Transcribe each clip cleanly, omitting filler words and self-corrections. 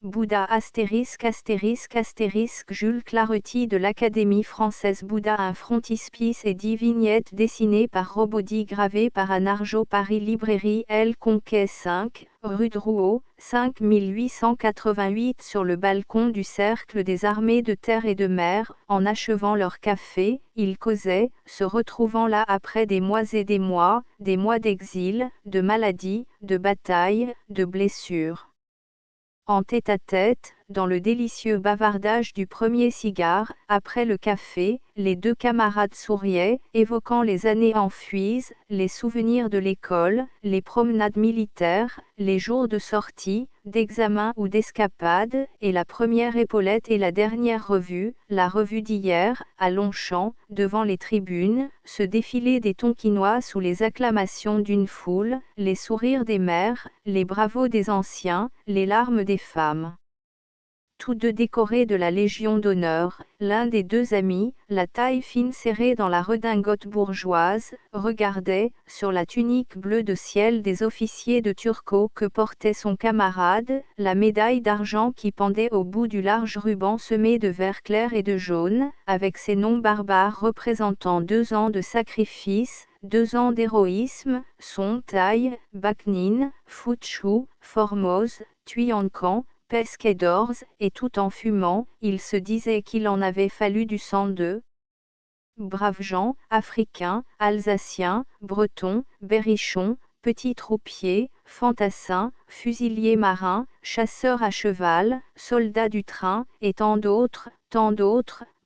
Bouddha *** Jules Claretie de l'Académie française. Bouddha, un frontispice et 10 vignettes dessinées par Robaudy, gravées par Anne Arjot. Paris, librairie L. Conquet 5, rue Drouot, 5888. Sur le balcon du Cercle des armées de terre et de mer, en achevant leur café, ils causaient, se retrouvant là après des mois d'exil, de maladie, de bataille, de blessures. En tête-à-tête, dans le délicieux bavardage du premier cigare, après le café, les deux camarades souriaient, évoquant les années enfuies, les souvenirs de l'école, les promenades militaires, les jours de sortie, d'examen ou d'escapade, et la première épaulette et la dernière revue, la revue d'hier, à Longchamp, devant les tribunes, ce défilé des Tonkinois sous les acclamations d'une foule, les sourires des mères, les bravos des anciens, les larmes des femmes. Tous deux décorés de la Légion d'honneur, l'un des deux amis, la taille fine serrée dans la redingote bourgeoise, regardait, sur la tunique bleue de ciel des officiers de Turco que portait son camarade, la médaille d'argent qui pendait au bout du large ruban semé de vert clair et de jaune, avec ses noms barbares représentant 2 ans de sacrifice, 2 ans d'héroïsme, Songhai, Bakhnin, Futchu, Formose, Tuyancan, Pescadores, et tout en fumant, il se disait qu'il en avait fallu du sang de braves gens, africains, alsaciens, bretons, berrichons, petits troupiers, fantassins, fusiliers marins, chasseurs à cheval, soldats du train, et tant d'autres,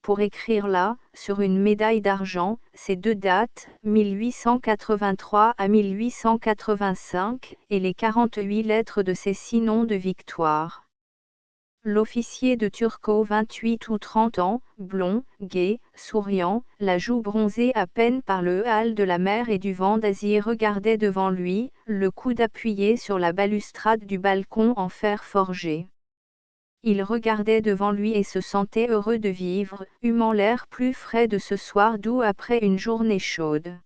pour écrire là, sur une médaille d'argent, ces 2 dates, 1883 à 1885, et les 48 lettres de ces 6 noms de victoire. L'officier de Turco, 28 ou 30 ans, blond, gai, souriant, la joue bronzée à peine par le hâle de la mer et du vent d'Asie, regardait devant lui, le coude appuyé sur la balustrade du balcon en fer forgé. Il regardait devant lui et se sentait heureux de vivre, humant l'air plus frais de ce soir doux après une journée chaude.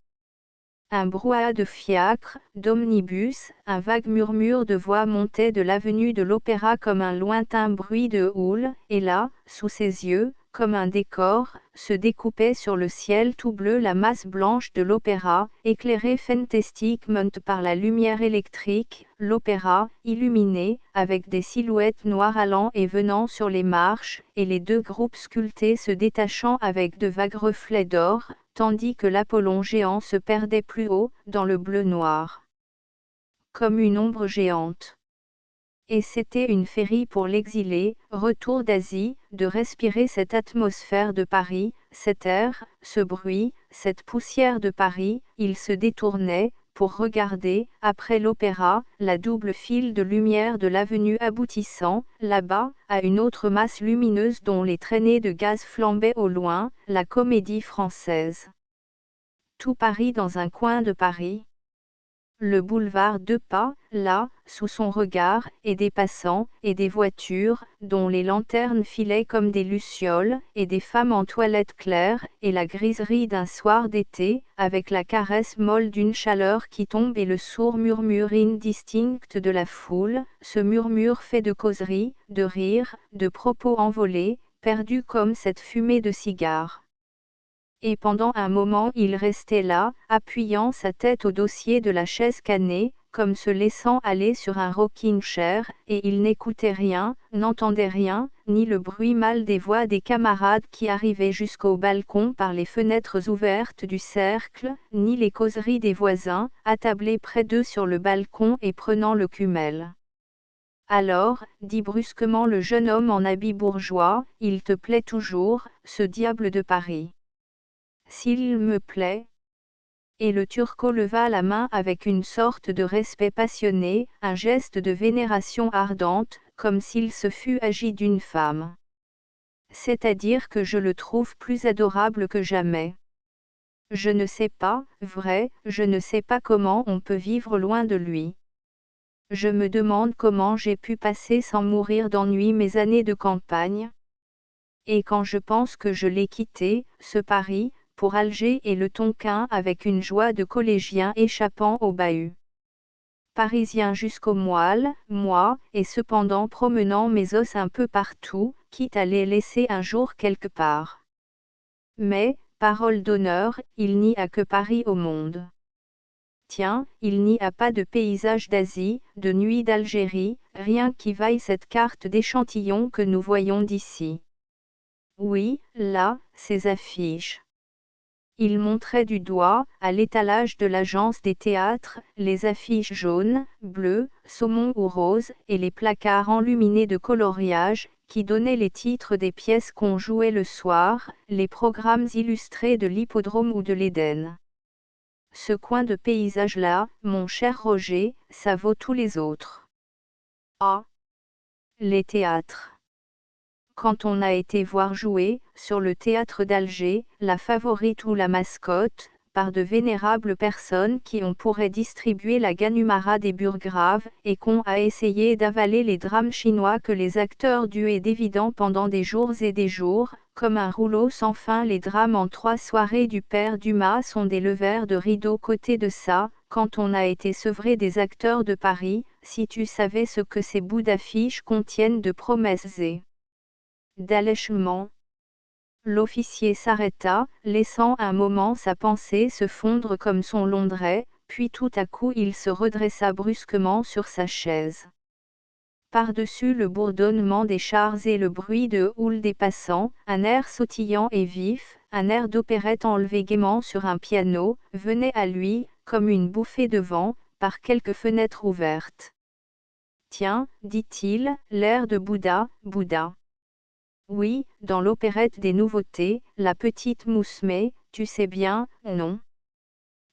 Un brouhaha de fiacres, d'omnibus, un vague murmure de voix montait de l'avenue de l'Opéra comme un lointain bruit de houle, et là, sous ses yeux, comme un décor, se découpait sur le ciel tout bleu la masse blanche de l'Opéra, éclairée fantastiquement par la lumière électrique, l'Opéra, illuminé, avec des silhouettes noires allant et venant sur les marches, et les 2 groupes sculptés se détachant avec de vagues reflets d'or, tandis que l'Apollon géant se perdait plus haut, dans le bleu noir, comme une ombre géante. Et c'était une féerie pour l'exilé, retour d'Asie, de respirer cette atmosphère de Paris, cet air, ce bruit, cette poussière de Paris. Il se détournait, pour regarder, après l'opéra, la double file de lumière de l'avenue aboutissant, là-bas, à une autre masse lumineuse dont les traînées de gaz flambaient au loin, la Comédie Française. Tout Paris dans un coin de Paris. Le boulevard de Pas, là, sous son regard, et des passants, et des voitures, dont les lanternes filaient comme des lucioles, et des femmes en toilette claire, et la griserie d'un soir d'été, avec la caresse molle d'une chaleur qui tombe et le sourd murmure indistinct de la foule, ce murmure fait de causeries, de rires, de propos envolés, perdus comme cette fumée de cigare. Et pendant un moment il restait là, appuyant sa tête au dossier de la chaise canée, comme se laissant aller sur un rocking-chair, et il n'écoutait rien, n'entendait rien, ni le bruit mâle des voix des camarades qui arrivaient jusqu'au balcon par les fenêtres ouvertes du cercle, ni les causeries des voisins, attablés près d'eux sur le balcon et prenant le cumel. Alors, dit brusquement le jeune homme en habit bourgeois, il te plaît toujours, ce diable de Paris. S'il me plaît. Et le Turco leva la main avec une sorte de respect passionné, un geste de vénération ardente, comme s'il se fût agi d'une femme. C'est-à-dire que je le trouve plus adorable que jamais. Je ne sais pas, vrai, je ne sais pas comment on peut vivre loin de lui. Je me demande comment j'ai pu passer sans mourir d'ennui mes années de campagne. Et quand je pense que je l'ai quitté, ce Paris, pour Alger et le Tonkin avec une joie de collégien échappant au bahut. Parisien jusqu'au moelle, moi, et cependant promenant mes os un peu partout, quitte à les laisser un jour quelque part. Mais, parole d'honneur, il n'y a que Paris au monde. Tiens, il n'y a pas de paysage d'Asie, de nuit d'Algérie, rien qui vaille cette carte d'échantillon que nous voyons d'ici. Oui, là, ces affiches. Il montrait du doigt, à l'étalage de l'agence des théâtres, les affiches jaunes, bleues, saumon ou roses, et les placards enluminés de coloriage, qui donnaient les titres des pièces qu'on jouait le soir, les programmes illustrés de l'Hippodrome ou de l'Éden. Ce coin de paysage-là, mon cher Roger, ça vaut tous les autres. Ah! Les théâtres. Quand on a été voir jouer, sur le théâtre d'Alger, la Favorite ou la Mascotte, par de vénérables personnes qui on pourrait distribuer la Ganumara des burgraves, et qu'on a essayé d'avaler les drames chinois que les acteurs duaient d'évident pendant des jours et des jours, comme un rouleau sans fin. Les drames en 3 soirées du père Dumas sont des levers de rideau côté de ça. Quand on a été sevré des acteurs de Paris, si tu savais ce que ces bouts d'affiches contiennent de promesses et d'allèchements. L'officier s'arrêta, laissant un moment sa pensée se fondre comme son long drais, puis tout à coup il se redressa brusquement sur sa chaise. Par-dessus le bourdonnement des chars et le bruit de houle des passants, un air sautillant et vif, un air d'opérette enlevé gaiement sur un piano, venait à lui, comme une bouffée de vent, par quelque fenêtre ouverte. Tiens, dit-il, l'air de Bouddha, Bouddha. Oui, dans l'opérette des nouveautés, la petite Mousmé, tu sais bien, non?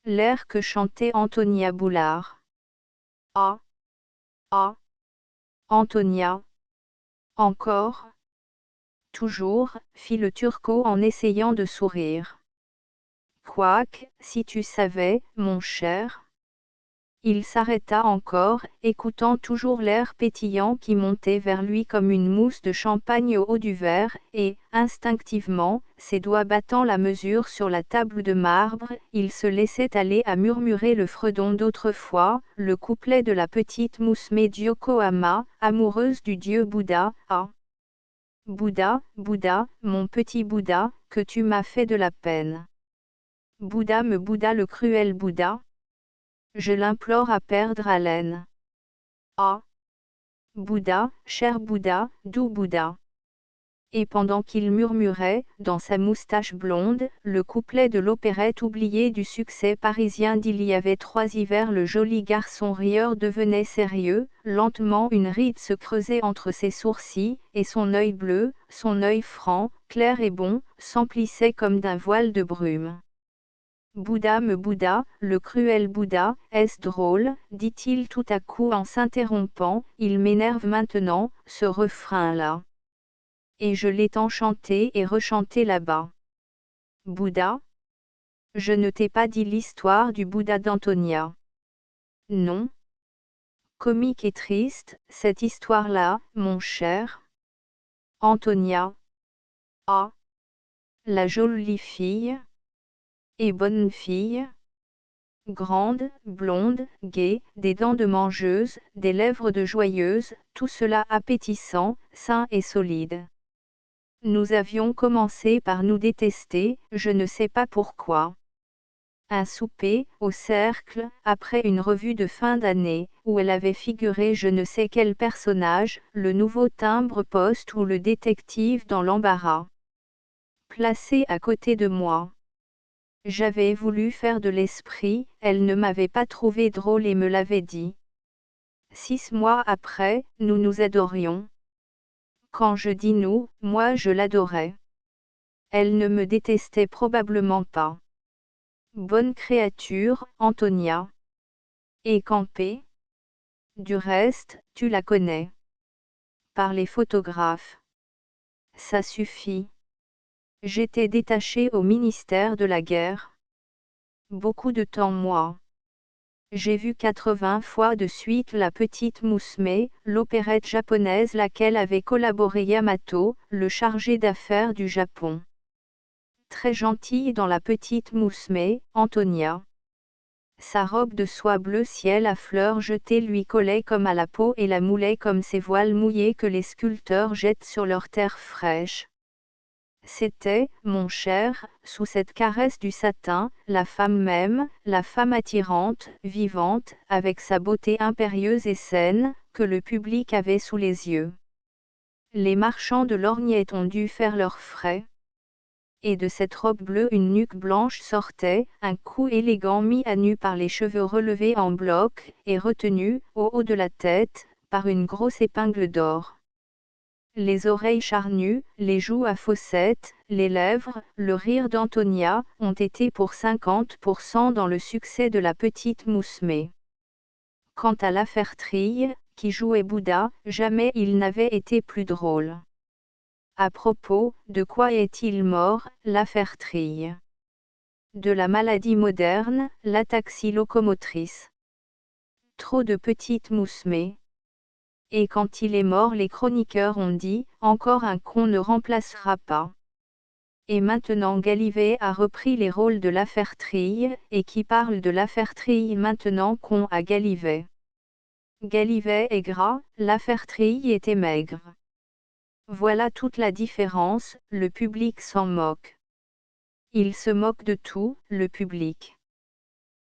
L'air que chantait Antonia Boulard. Ah! Ah! Antonia. Encore? Toujours, fit le turco en essayant de sourire. Quoique, si tu savais, mon cher. Il s'arrêta encore, écoutant toujours l'air pétillant qui montait vers lui comme une mousse de champagne au haut du verre, et, instinctivement, ses doigts battant la mesure sur la table de marbre, il se laissait aller à murmurer le fredon d'autrefois, le couplet de la petite Mousmé Yokohama, amoureuse du dieu Bouddha. Ah! Bouddha, Bouddha, mon petit Bouddha, que tu m'as fait de la peine. Bouddha me Bouddha le cruel Bouddha. Je l'implore à perdre haleine. Ah! Bouddha, cher Bouddha, doux Bouddha. Et pendant qu'il murmurait, dans sa moustache blonde, le couplet de l'opérette oublié du succès parisien d'il y avait 3 hivers, le joli garçon rieur devenait sérieux, lentement une ride se creusait entre ses sourcils, et son œil bleu, son œil franc, clair et bon, s'emplissait comme d'un voile de brume. Bouddha me Bouddha, le cruel Bouddha, est-ce drôle, dit-il tout à coup en s'interrompant, il m'énerve maintenant, ce refrain-là. Et je l'ai tant chanté et rechanté là-bas. Bouddha? Je ne t'ai pas dit l'histoire du Bouddha d'Antonia. Non. Comique et triste, cette histoire-là, mon cher. Antonia. Ah! La jolie fille. Et bonne fille. Grande, blonde, gaie, des dents de mangeuse, des lèvres de joyeuse, tout cela appétissant, sain et solide. Nous avions commencé par nous détester, je ne sais pas pourquoi. Un souper, au cercle, après une revue de fin d'année, où elle avait figuré je ne sais quel personnage, le nouveau timbre-poste ou le détective dans l'embarras. Placé à côté de moi. J'avais voulu faire de l'esprit, elle ne m'avait pas trouvé drôle et me l'avait dit. 6 mois après, nous nous adorions. Quand je dis nous, moi je l'adorais. Elle ne me détestait probablement pas. Bonne créature, Antonia. Et campée? Du reste, tu la connais. Par les photographes. Ça suffit. J'étais détachée au ministère de la guerre. Beaucoup de temps moi. J'ai vu 80 fois de suite La Petite Mousmé, l'opérette japonaise laquelle avait collaboré Yamato, le chargé d'affaires du Japon. Très gentille dans La Petite Mousmé, Antonia. Sa robe de soie bleu ciel à fleurs jetées lui collait comme à la peau et la moulait comme ces voiles mouillés que les sculpteurs jettent sur leur terre fraîche. C'était, mon cher, sous cette caresse du satin, la femme même, la femme attirante, vivante, avec sa beauté impérieuse et saine, que le public avait sous les yeux. Les marchands de lorgnettes ont dû faire leurs frais. Et de cette robe bleue une nuque blanche sortait, un cou élégant mis à nu par les cheveux relevés en bloc, et retenu, au haut de la tête, par une grosse épingle d'or. Les oreilles charnues, les joues à fossettes, les lèvres, le rire d'Antonia, ont été pour 50% dans le succès de la petite Mousmé. Quant à Lafertrille, qui jouait Bouddha, jamais il n'avait été plus drôle. À propos, de quoi est-il mort, Lafertrille? De la maladie moderne, l'ataxie locomotrice. Trop de petites mousmées. Et quand il est mort, les chroniqueurs ont dit, encore un con ne remplacera pas. Et maintenant Galivet a repris les rôles de Lafertrille, et qui parle de Lafertrille maintenant qu'on a Galivet. Galivet est gras, Lafertrille était maigre. Voilà toute la différence, le public s'en moque. Il se moque de tout, le public.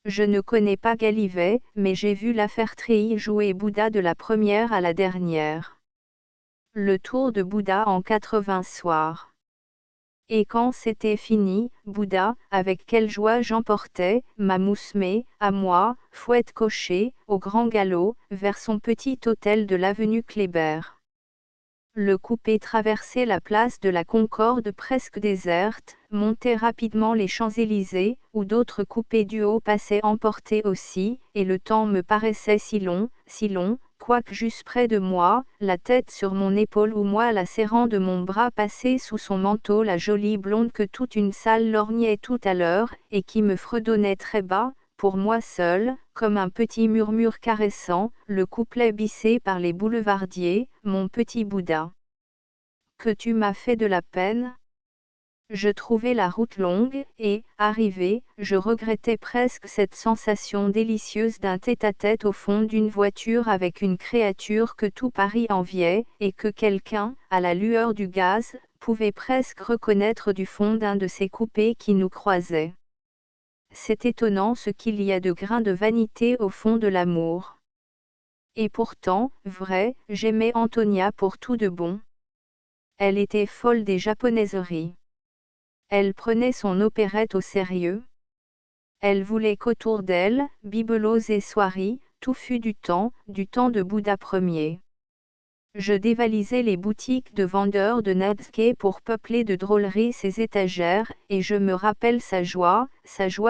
Je ne connais pas Galivet, mais j'ai vu Lafertrille jouer Bouddha de la première à la dernière. Le tour de Bouddha en 80 soirs. Et quand c'était fini, Bouddha, avec quelle joie j'emportais, ma mousmée, à moi, fouette cochée, au grand galop, vers son petit hôtel de l'avenue Kléber. Le coupé traversait la place de la Concorde presque déserte, montait rapidement les Champs-Élysées, où d'autres coupés du haut passaient emportés aussi, et le temps me paraissait si long, quoique juste près de moi, la tête sur mon épaule ou moi la serrant de mon bras passé sous son manteau la jolie blonde que toute une salle lorgnait tout à l'heure, et qui me fredonnait très bas, pour moi seul, comme un petit murmure caressant, le couplet bissé par les boulevardiers, mon petit Bouddha. Que tu m'as fait de la peine? Je trouvais la route longue, et, arrivé, je regrettais presque cette sensation délicieuse d'un tête-à-tête au fond d'une voiture avec une créature que tout Paris enviait, et que quelqu'un, à la lueur du gaz, pouvait presque reconnaître du fond d'un de ces coupés qui nous croisaient. C'est étonnant ce qu'il y a de grains de vanité au fond de l'amour. Et pourtant, vrai, j'aimais Antonia pour tout de bon. Elle était folle des japonaiseries. Elle prenait son opérette au sérieux. Elle voulait qu'autour d'elle, bibelots et soieries, tout fût du temps de Bouddha Ier. Je dévalisais les boutiques de vendeurs de Natsuke pour peupler de drôleries ses étagères, et je me rappelle sa joie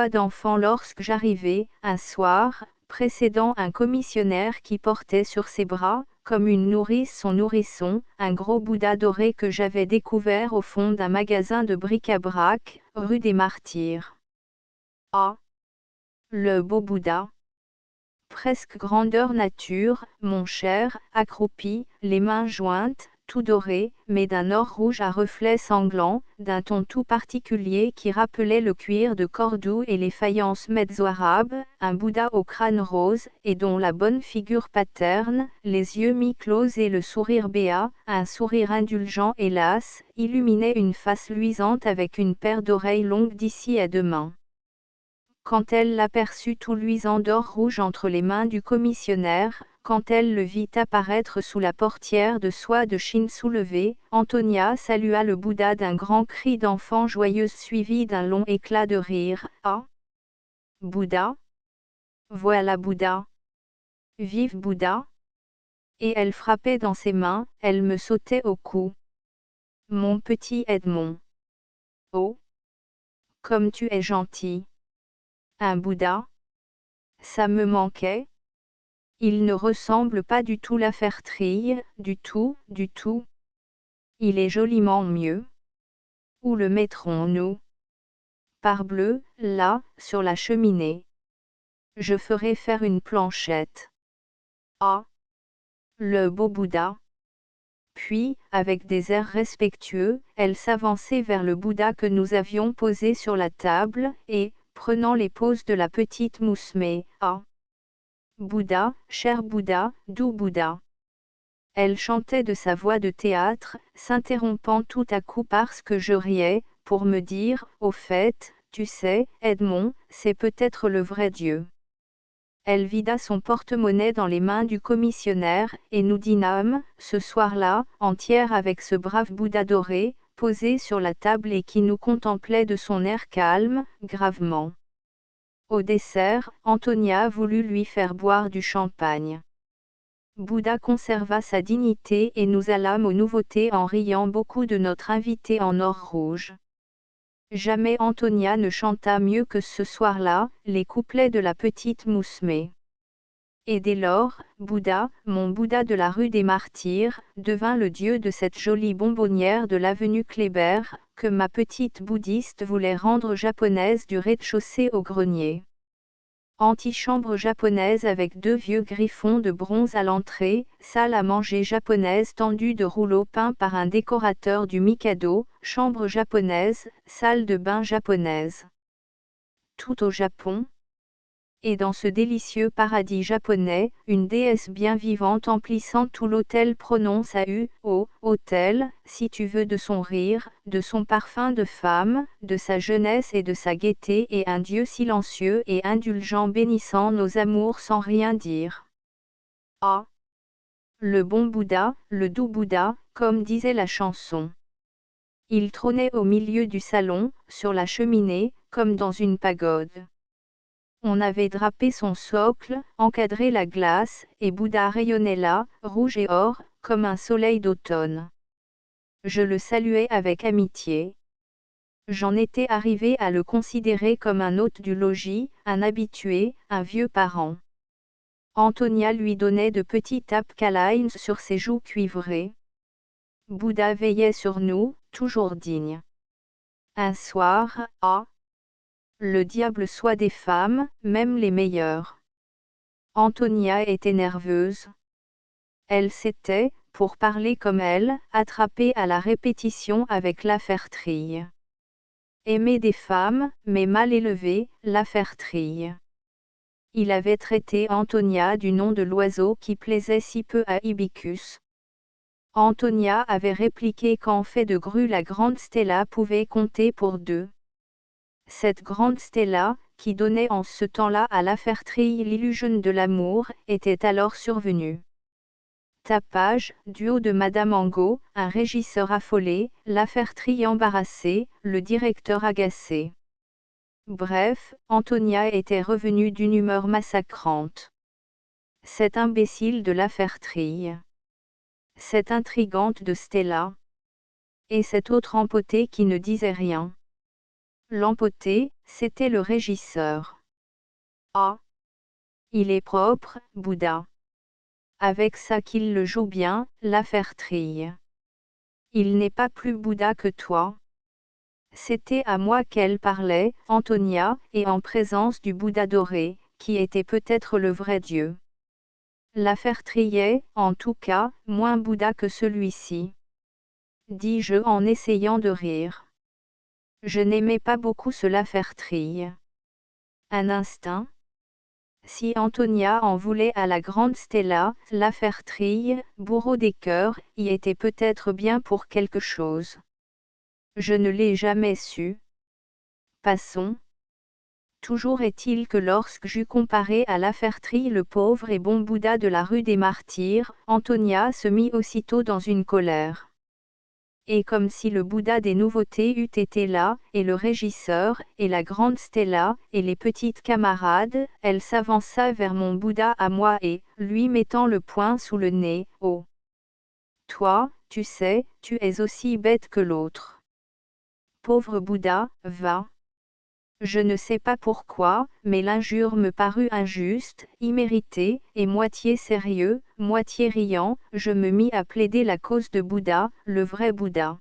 d'enfant lorsque j'arrivais, un soir, précédant un commissionnaire qui portait sur ses bras, comme une nourrice son nourrisson, un gros Bouddha doré que j'avais découvert au fond d'un magasin de bric-à-brac, rue des Martyrs. Ah! Le beau Bouddha! Presque grandeur nature, mon cher, accroupi, les mains jointes, tout doré, mais d'un or rouge à reflets sanglants, d'un ton tout particulier qui rappelait le cuir de Cordoue et les faïences mezzo-arabes, un Bouddha au crâne rose, et dont la bonne figure paterne, les yeux mi-clos et le sourire béat, un sourire indulgent hélas, illuminait une face luisante avec une paire d'oreilles longues d'ici à demain. Quand elle l'aperçut tout luisant d'or rouge entre les mains du commissionnaire, quand elle le vit apparaître sous la portière de soie de Chine soulevée, Antonia salua le Bouddha d'un grand cri d'enfant joyeuse suivi d'un long éclat de rire. Ah! Bouddha! Voilà Bouddha! Vive Bouddha! Et elle frappait dans ses mains, elle me sautait au cou. Mon petit Edmond! Oh! Comme tu es gentil! Un Bouddha? Ça me manquait. Il ne ressemble pas du tout Lafertrille, du tout. Il est joliment mieux. Où le mettrons-nous? Parbleu, là, sur la cheminée. Je ferai faire une planchette. Ah! Le beau Bouddha. Puis, avec des airs respectueux, elle s'avançait vers le Bouddha que nous avions posé sur la table, et, prenant les poses de la petite Mousmé. Ah! Bouddha, cher Bouddha, doux Bouddha. Elle chantait de sa voix de théâtre, s'interrompant tout à coup parce que je riais, pour me dire, au fait, tu sais, Edmond, c'est peut-être le vrai Dieu. Elle vida son porte-monnaie dans les mains du commissionnaire, et nous dînâmes, ce soir-là, entière avec ce brave Bouddha doré, posé sur la table et qui nous contemplait de son air calme, gravement. Au dessert, Antonia voulut lui faire boire du champagne. Bouddha conserva sa dignité et nous allâmes aux nouveautés en riant beaucoup de notre invité en or rouge. Jamais Antonia ne chanta mieux que ce soir-là, les couplets de la petite Mousmé. Et dès lors, Bouddha, mon Bouddha de la rue des Martyrs, devint le dieu de cette jolie bonbonnière de l'avenue Kléber, que ma petite bouddhiste voulait rendre japonaise du rez-de-chaussée au grenier. Antichambre japonaise avec 2 vieux griffons de bronze à l'entrée, salle à manger japonaise tendue de rouleaux peints par un décorateur du Mikado, chambre japonaise, salle de bain japonaise. Tout au Japon. Et dans ce délicieux paradis japonais, une déesse bien vivante emplissant tout l'hôtel prononce à au hôtel, si tu veux de son rire, de son parfum de femme, de sa jeunesse et de sa gaieté et un Dieu silencieux et indulgent bénissant nos amours sans rien dire. Ah! Le bon Bouddha, le doux Bouddha, comme disait la chanson. Il trônait au milieu du salon, sur la cheminée, comme dans une pagode. On avait drapé son socle, encadré la glace, et Bouddha rayonnait là, rouge et or, comme un soleil d'automne. Je le saluais avec amitié. J'en étais arrivé à le considérer comme un hôte du logis, un habitué, un vieux parent. Antonia lui donnait de petits tapes câlins sur ses joues cuivrées. Bouddha veillait sur nous, toujours digne. Un soir, le diable soit des femmes, même les meilleures. Antonia était nerveuse. Elle s'était, pour parler comme elle, attrapée à la répétition avec Lafertrille. Aimer des femmes, mais mal élevées, Lafertrille. Il avait traité Antonia du nom de l'oiseau qui plaisait si peu à Ibicus. Antonia avait répliqué qu'en fait de grue la grande Stella pouvait compter pour 2. Cette grande Stella, qui donnait en ce temps-là à Lafertrille l'illusion de l'amour, était alors survenue. Tapage, duo de Madame Angot, un régisseur affolé, Lafertrille embarrassée, le directeur agacé. Bref, Antonia était revenue d'une humeur massacrante. Cette imbécile de Lafertrille. Cette intrigante de Stella. Et cet autre empoté qui ne disait rien. L'empoté, c'était le régisseur. Ah! Il est propre, Bouddha. Avec ça qu'il le joue bien, Lafertrille. Il n'est pas plus Bouddha que toi. C'était à moi qu'elle parlait, Antonia, et en présence du Bouddha doré, qui était peut-être le vrai Dieu. Lafertrille est, en tout cas, moins Bouddha que celui-ci. Dis-je en essayant de rire. Je n'aimais pas beaucoup ce Lafertrille. Un instinct. Si Antonia en voulait à la grande Stella, Lafertrille, bourreau des cœurs, y était peut-être bien pour quelque chose. Je ne l'ai jamais su. Passons. Toujours est-il que lorsque j'eus comparé à Lafertrille le pauvre et bon Bouddha de la rue des Martyrs, Antonia se mit aussitôt dans une colère. Et comme si le Bouddha des nouveautés eût été là, et le régisseur, et la grande Stella, et les petites camarades, elle s'avança vers mon Bouddha à moi et, lui mettant le poing sous le nez, oh! Toi, tu sais, tu es aussi bête que l'autre. Pauvre Bouddha, va. Je ne sais pas pourquoi, mais l'injure me parut injuste, imméritée, et moitié sérieux, moitié riant, je me mis à plaider la cause de Bouddha, le vrai Bouddha.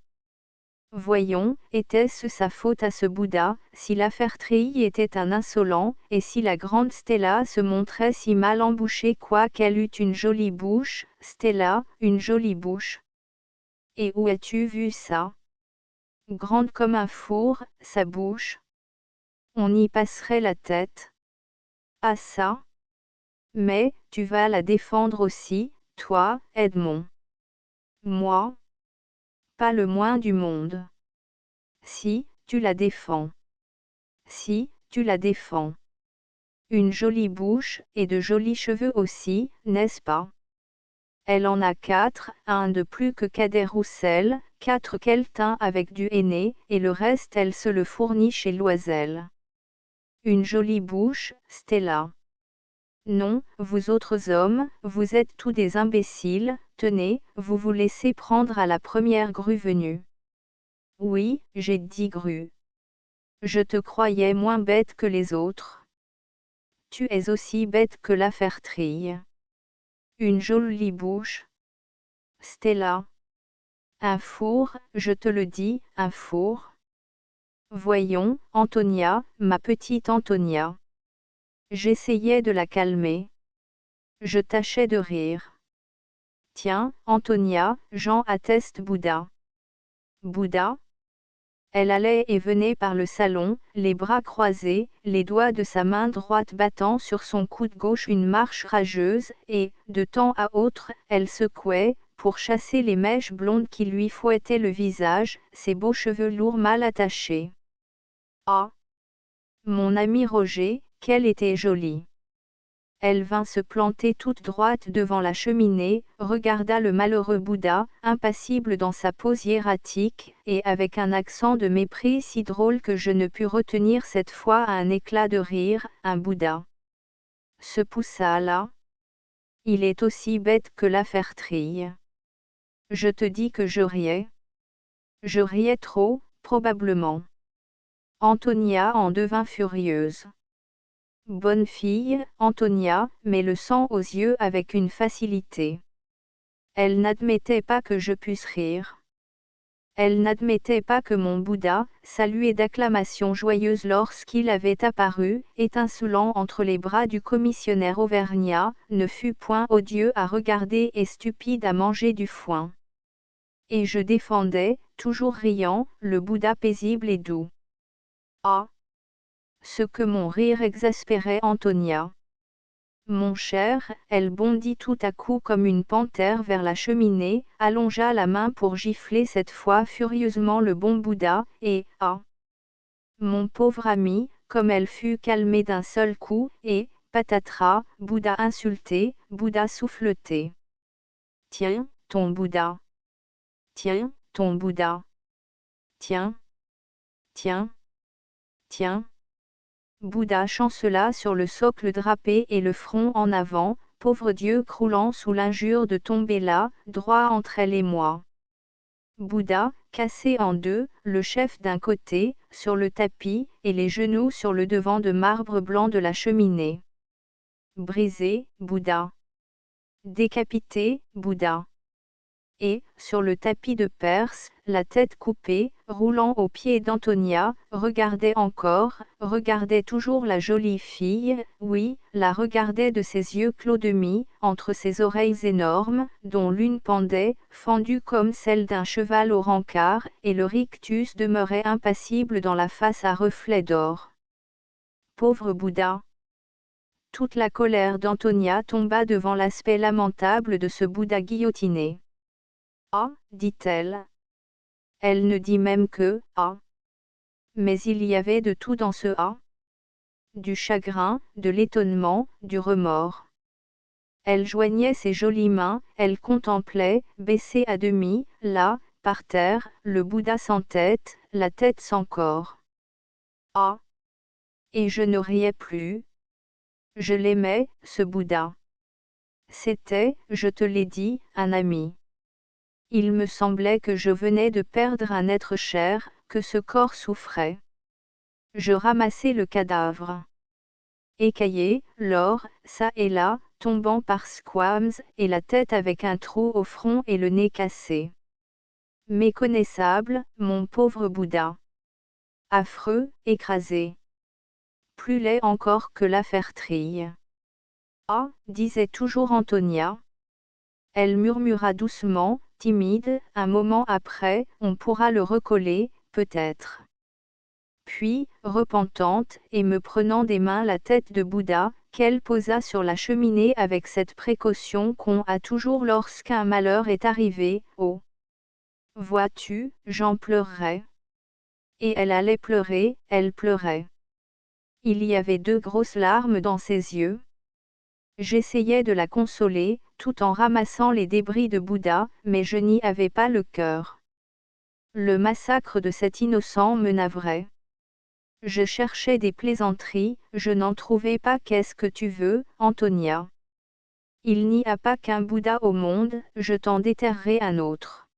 Voyons, était-ce sa faute à ce Bouddha, si Lafertrille était un insolent, et si la grande Stella se montrait si mal embouchée quoiqu'elle eût une jolie bouche, Stella, une jolie bouche. Et où as-tu vu ça? Grande comme un four, sa bouche. On y passerait la tête. Ah ça? Mais, tu vas la défendre aussi, toi, Edmond. Moi? Pas le moins du monde. Si, tu la défends. Si, tu la défends. Une jolie bouche, et de jolis cheveux aussi, n'est-ce pas? Elle en a 4, un de plus que Cadet Roussel, 4 qu'elle teint avec du henné, et le reste elle se le fournit chez Loisel. Une jolie bouche, Stella. Non, vous autres hommes, vous êtes tous des imbéciles, tenez, vous vous laissez prendre à la première grue venue. Oui, j'ai dit grue. Je te croyais moins bête que les autres. Tu es aussi bête que la Fertrille. Une jolie bouche. Stella. Un four, je te le dis, un four. Voyons, Antonia, ma petite Antonia. J'essayais de la calmer. Je tâchais de rire. Tiens, Antonia, Jean atteste Bouddha. Bouddha? Elle allait et venait par le salon, les bras croisés, les doigts de sa main droite battant sur son coude gauche une marche rageuse, et, de temps à autre, elle secouait, pour chasser les mèches blondes qui lui fouettaient le visage, ses beaux cheveux lourds mal attachés. Ah! Mon ami Roger, qu'elle était jolie! Elle vint se planter toute droite devant la cheminée, regarda le malheureux Bouddha, impassible dans sa pose hiératique, et avec un accent de mépris si drôle que je ne pus retenir cette fois un éclat de rire, un Bouddha se poussa là. Il est aussi bête que la Fertrille. Je te dis que je riais. Je riais trop, probablement. Antonia en devint furieuse. Bonne fille, Antonia, met le sang aux yeux avec une facilité. Elle n'admettait pas que je puisse rire. Elle n'admettait pas que mon Bouddha, salué d'acclamations joyeuses lorsqu'il avait apparu, étincelant entre les bras du commissionnaire auvergnat, ne fût point odieux à regarder et stupide à manger du foin. Et je défendais, toujours riant, le Bouddha paisible et doux. Ah! Ce que mon rire exaspérait Antonia. Mon cher, elle bondit tout à coup comme une panthère vers la cheminée, allongea la main pour gifler cette fois furieusement le bon Bouddha, et, ah! Mon pauvre ami, comme elle fut calmée d'un seul coup, et, patatras, Bouddha insulté, Bouddha souffleté. Tiens, ton Bouddha. Tiens, ton Bouddha. Tiens. Tiens. Tiens. Bouddha chancela sur le socle drapé et le front en avant, pauvre Dieu croulant sous l'injure de tomber là, droit entre elle et moi. Bouddha, cassé en deux, le chef d'un côté, sur le tapis, et les genoux sur le devant de marbre blanc de la cheminée. Brisé, Bouddha. Décapité, Bouddha. Et, sur le tapis de Perse, la tête coupée, roulant aux pieds d'Antonia, regardait toujours la jolie fille, oui, la regardait de ses yeux clos demi, entre ses oreilles énormes, dont l'une pendait, fendue comme celle d'un cheval au rencard, et le rictus demeurait impassible dans la face à reflets d'or. Pauvre Bouddha! Toute la colère d'Antonia tomba devant l'aspect lamentable de ce Bouddha guillotiné. Ah, dit-elle. Elle ne dit même que ah. Mais il y avait de tout dans ce ah. Du chagrin, de l'étonnement, du remords. Elle joignait ses jolies mains, elle contemplait, baissée à demi, là, par terre, le Bouddha sans tête, la tête sans corps. Ah. Et je ne riais plus. Je l'aimais, ce Bouddha. C'était, je te l'ai dit, un ami. Il me semblait que je venais de perdre un être cher, que ce corps souffrait. Je ramassai le cadavre. Écaillé, l'or, ça et là, tombant par squames, et la tête avec un trou au front et le nez cassé. Méconnaissable, mon pauvre Bouddha. Affreux, écrasé. Plus laid encore que la Fertrille. Ah, disait toujours Antonia. Elle murmura doucement, timide, un moment après, on pourra le recoller, peut-être. Puis, repentante, et me prenant des mains la tête de Bouddha, qu'elle posa sur la cheminée avec cette précaution qu'on a toujours lorsqu'un malheur est arrivé. Oh! Vois-tu, j'en pleurerais. Et elle allait pleurer, elle pleurait. Il y avait 2 grosses larmes dans ses yeux. J'essayais de la consoler, tout en ramassant les débris de Bouddha, mais je n'y avais pas le cœur. Le massacre de cet innocent me navrait. Je cherchais des plaisanteries, je n'en trouvais pas. Qu'est-ce que tu veux, Antonia? Il n'y a pas qu'un Bouddha au monde, je t'en déterrerai un autre.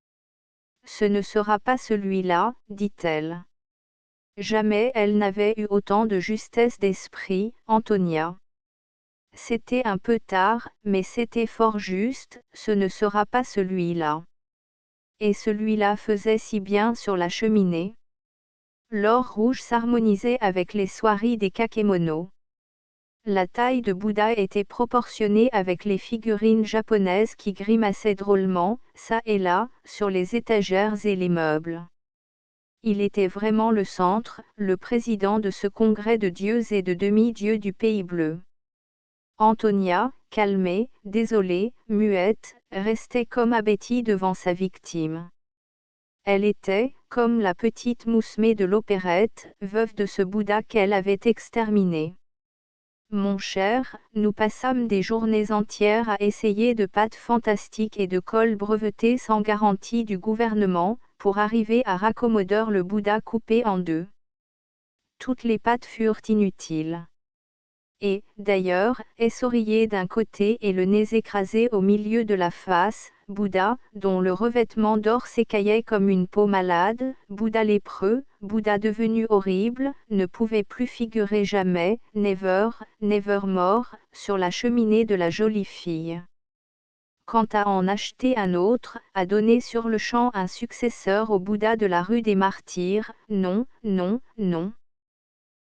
Ce ne sera pas celui-là, dit-elle. Jamais elle n'avait eu autant de justesse d'esprit, Antonia. C'était un peu tard, mais c'était fort juste, ce ne sera pas celui-là. Et celui-là faisait si bien sur la cheminée. L'or rouge s'harmonisait avec les soieries des kakémonos. La taille de Bouddha était proportionnée avec les figurines japonaises qui grimaçaient drôlement, çà et là, sur les étagères et les meubles. Il était vraiment le centre, le président de ce congrès de dieux et de demi-dieux du pays bleu. Antonia, calmée, désolée, muette, restait comme abattie devant sa victime. Elle était, comme la petite Mousmé de l'opérette, veuve de ce Bouddha qu'elle avait exterminé. Mon cher, nous passâmes des journées entières à essayer de pâtes fantastiques et de cols brevetés sans garantie du gouvernement, pour arriver à raccommodeur le Bouddha coupé en 2. Toutes les pâtes furent inutiles. Et, d'ailleurs, essoreillé d'un côté et le nez écrasé au milieu de la face, Bouddha, dont le revêtement d'or s'écaillait comme une peau malade, Bouddha lépreux, Bouddha devenu horrible, ne pouvait plus figurer jamais, never, nevermore, sur la cheminée de la jolie fille. Quant à en acheter un autre, à donner sur le champ un successeur au Bouddha de la rue des Martyrs, non, non, non.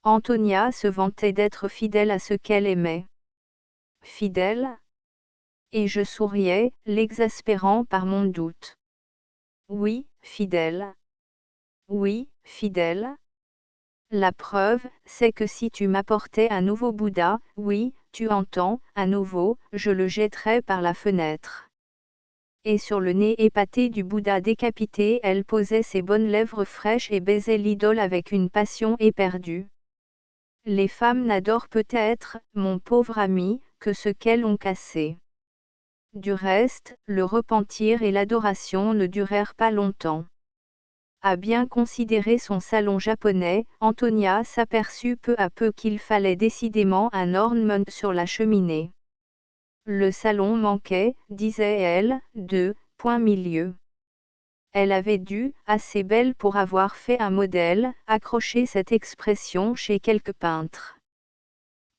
Antonia se vantait d'être fidèle à ce qu'elle aimait. Fidèle? Et je souriais, l'exaspérant par mon doute. Oui, fidèle. Oui, fidèle. La preuve, c'est que si tu m'apportais un nouveau Bouddha, oui, tu entends, un nouveau, je le jetterais par la fenêtre. Et sur le nez épaté du Bouddha décapité, elle posait ses bonnes lèvres fraîches et baisait l'idole avec une passion éperdue. Les femmes n'adorent peut-être, mon pauvre ami, que ce qu'elles ont cassé. Du reste, le repentir et l'adoration ne durèrent pas longtemps. À bien considérer son salon japonais, Antonia s'aperçut peu à peu qu'il fallait décidément un ornement sur la cheminée. Le salon manquait, disait-elle, de point milieu. Elle avait dû, assez belle pour avoir fait un modèle, accrocher cette expression chez quelque peintre.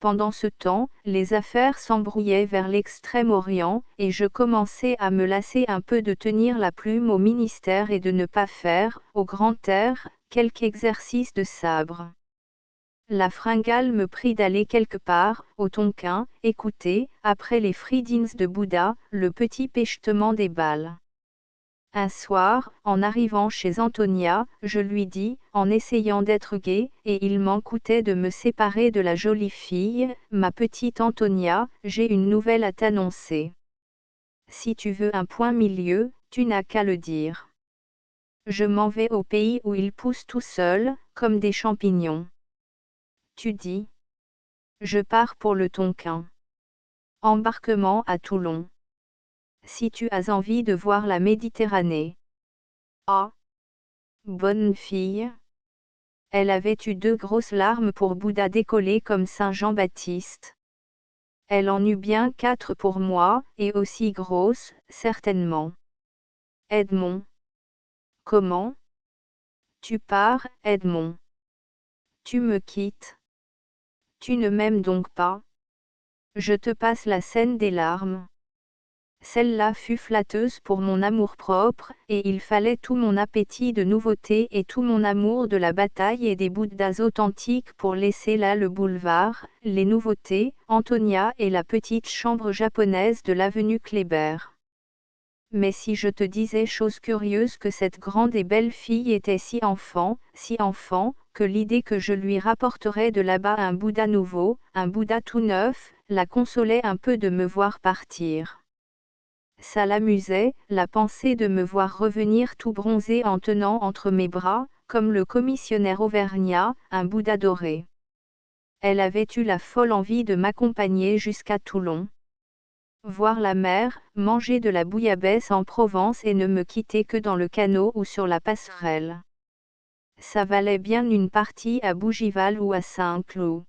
Pendant ce temps, les affaires s'embrouillaient vers l'Extrême-Orient, et je commençais à me lasser un peu de tenir la plume au ministère et de ne pas faire, au grand air, quelque exercice de sabre. La fringale me prit d'aller quelque part, au Tonkin, écouter, après les friedins de Bouddha, le petit pêchetement des balles. Un soir, en arrivant chez Antonia, je lui dis, en essayant d'être gai, et il m'en coûtait de me séparer de la jolie fille, ma petite Antonia, j'ai une nouvelle à t'annoncer. Si tu veux un point milieu, tu n'as qu'à le dire. Je m'en vais au pays où ils poussent tout seuls, comme des champignons. Tu dis. Je pars pour le Tonkin. Embarquement à Toulon. Si tu as envie de voir la Méditerranée. Ah! Bonne fille. Elle avait eu 2 grosses larmes pour Bouddha décollé comme Saint Jean-Baptiste. Elle en eut bien 4 pour moi, et aussi grosses, certainement. Edmond. Comment? Tu pars, Edmond. Tu me quittes. Tu ne m'aimes donc pas? Je te passe la scène des larmes. Celle-là fut flatteuse pour mon amour-propre, et il fallait tout mon appétit de nouveauté et tout mon amour de la bataille et des Bouddhas authentiques pour laisser là le boulevard, les nouveautés, Antonia et la petite chambre japonaise de l'avenue Kléber. Mais si je te disais chose curieuse que cette grande et belle fille était si enfant, que l'idée que je lui rapporterais de là-bas un Bouddha nouveau, un Bouddha tout neuf, la consolait un peu de me voir partir. Ça l'amusait, la pensée de me voir revenir tout bronzé en tenant entre mes bras, comme le commissionnaire auvergnat, un Bouddha doré. Elle avait eu la folle envie de m'accompagner jusqu'à Toulon. Voir la mer, manger de la bouillabaisse en Provence et ne me quitter que dans le canot ou sur la passerelle. Ça valait bien une partie à Bougival ou à Saint-Cloud.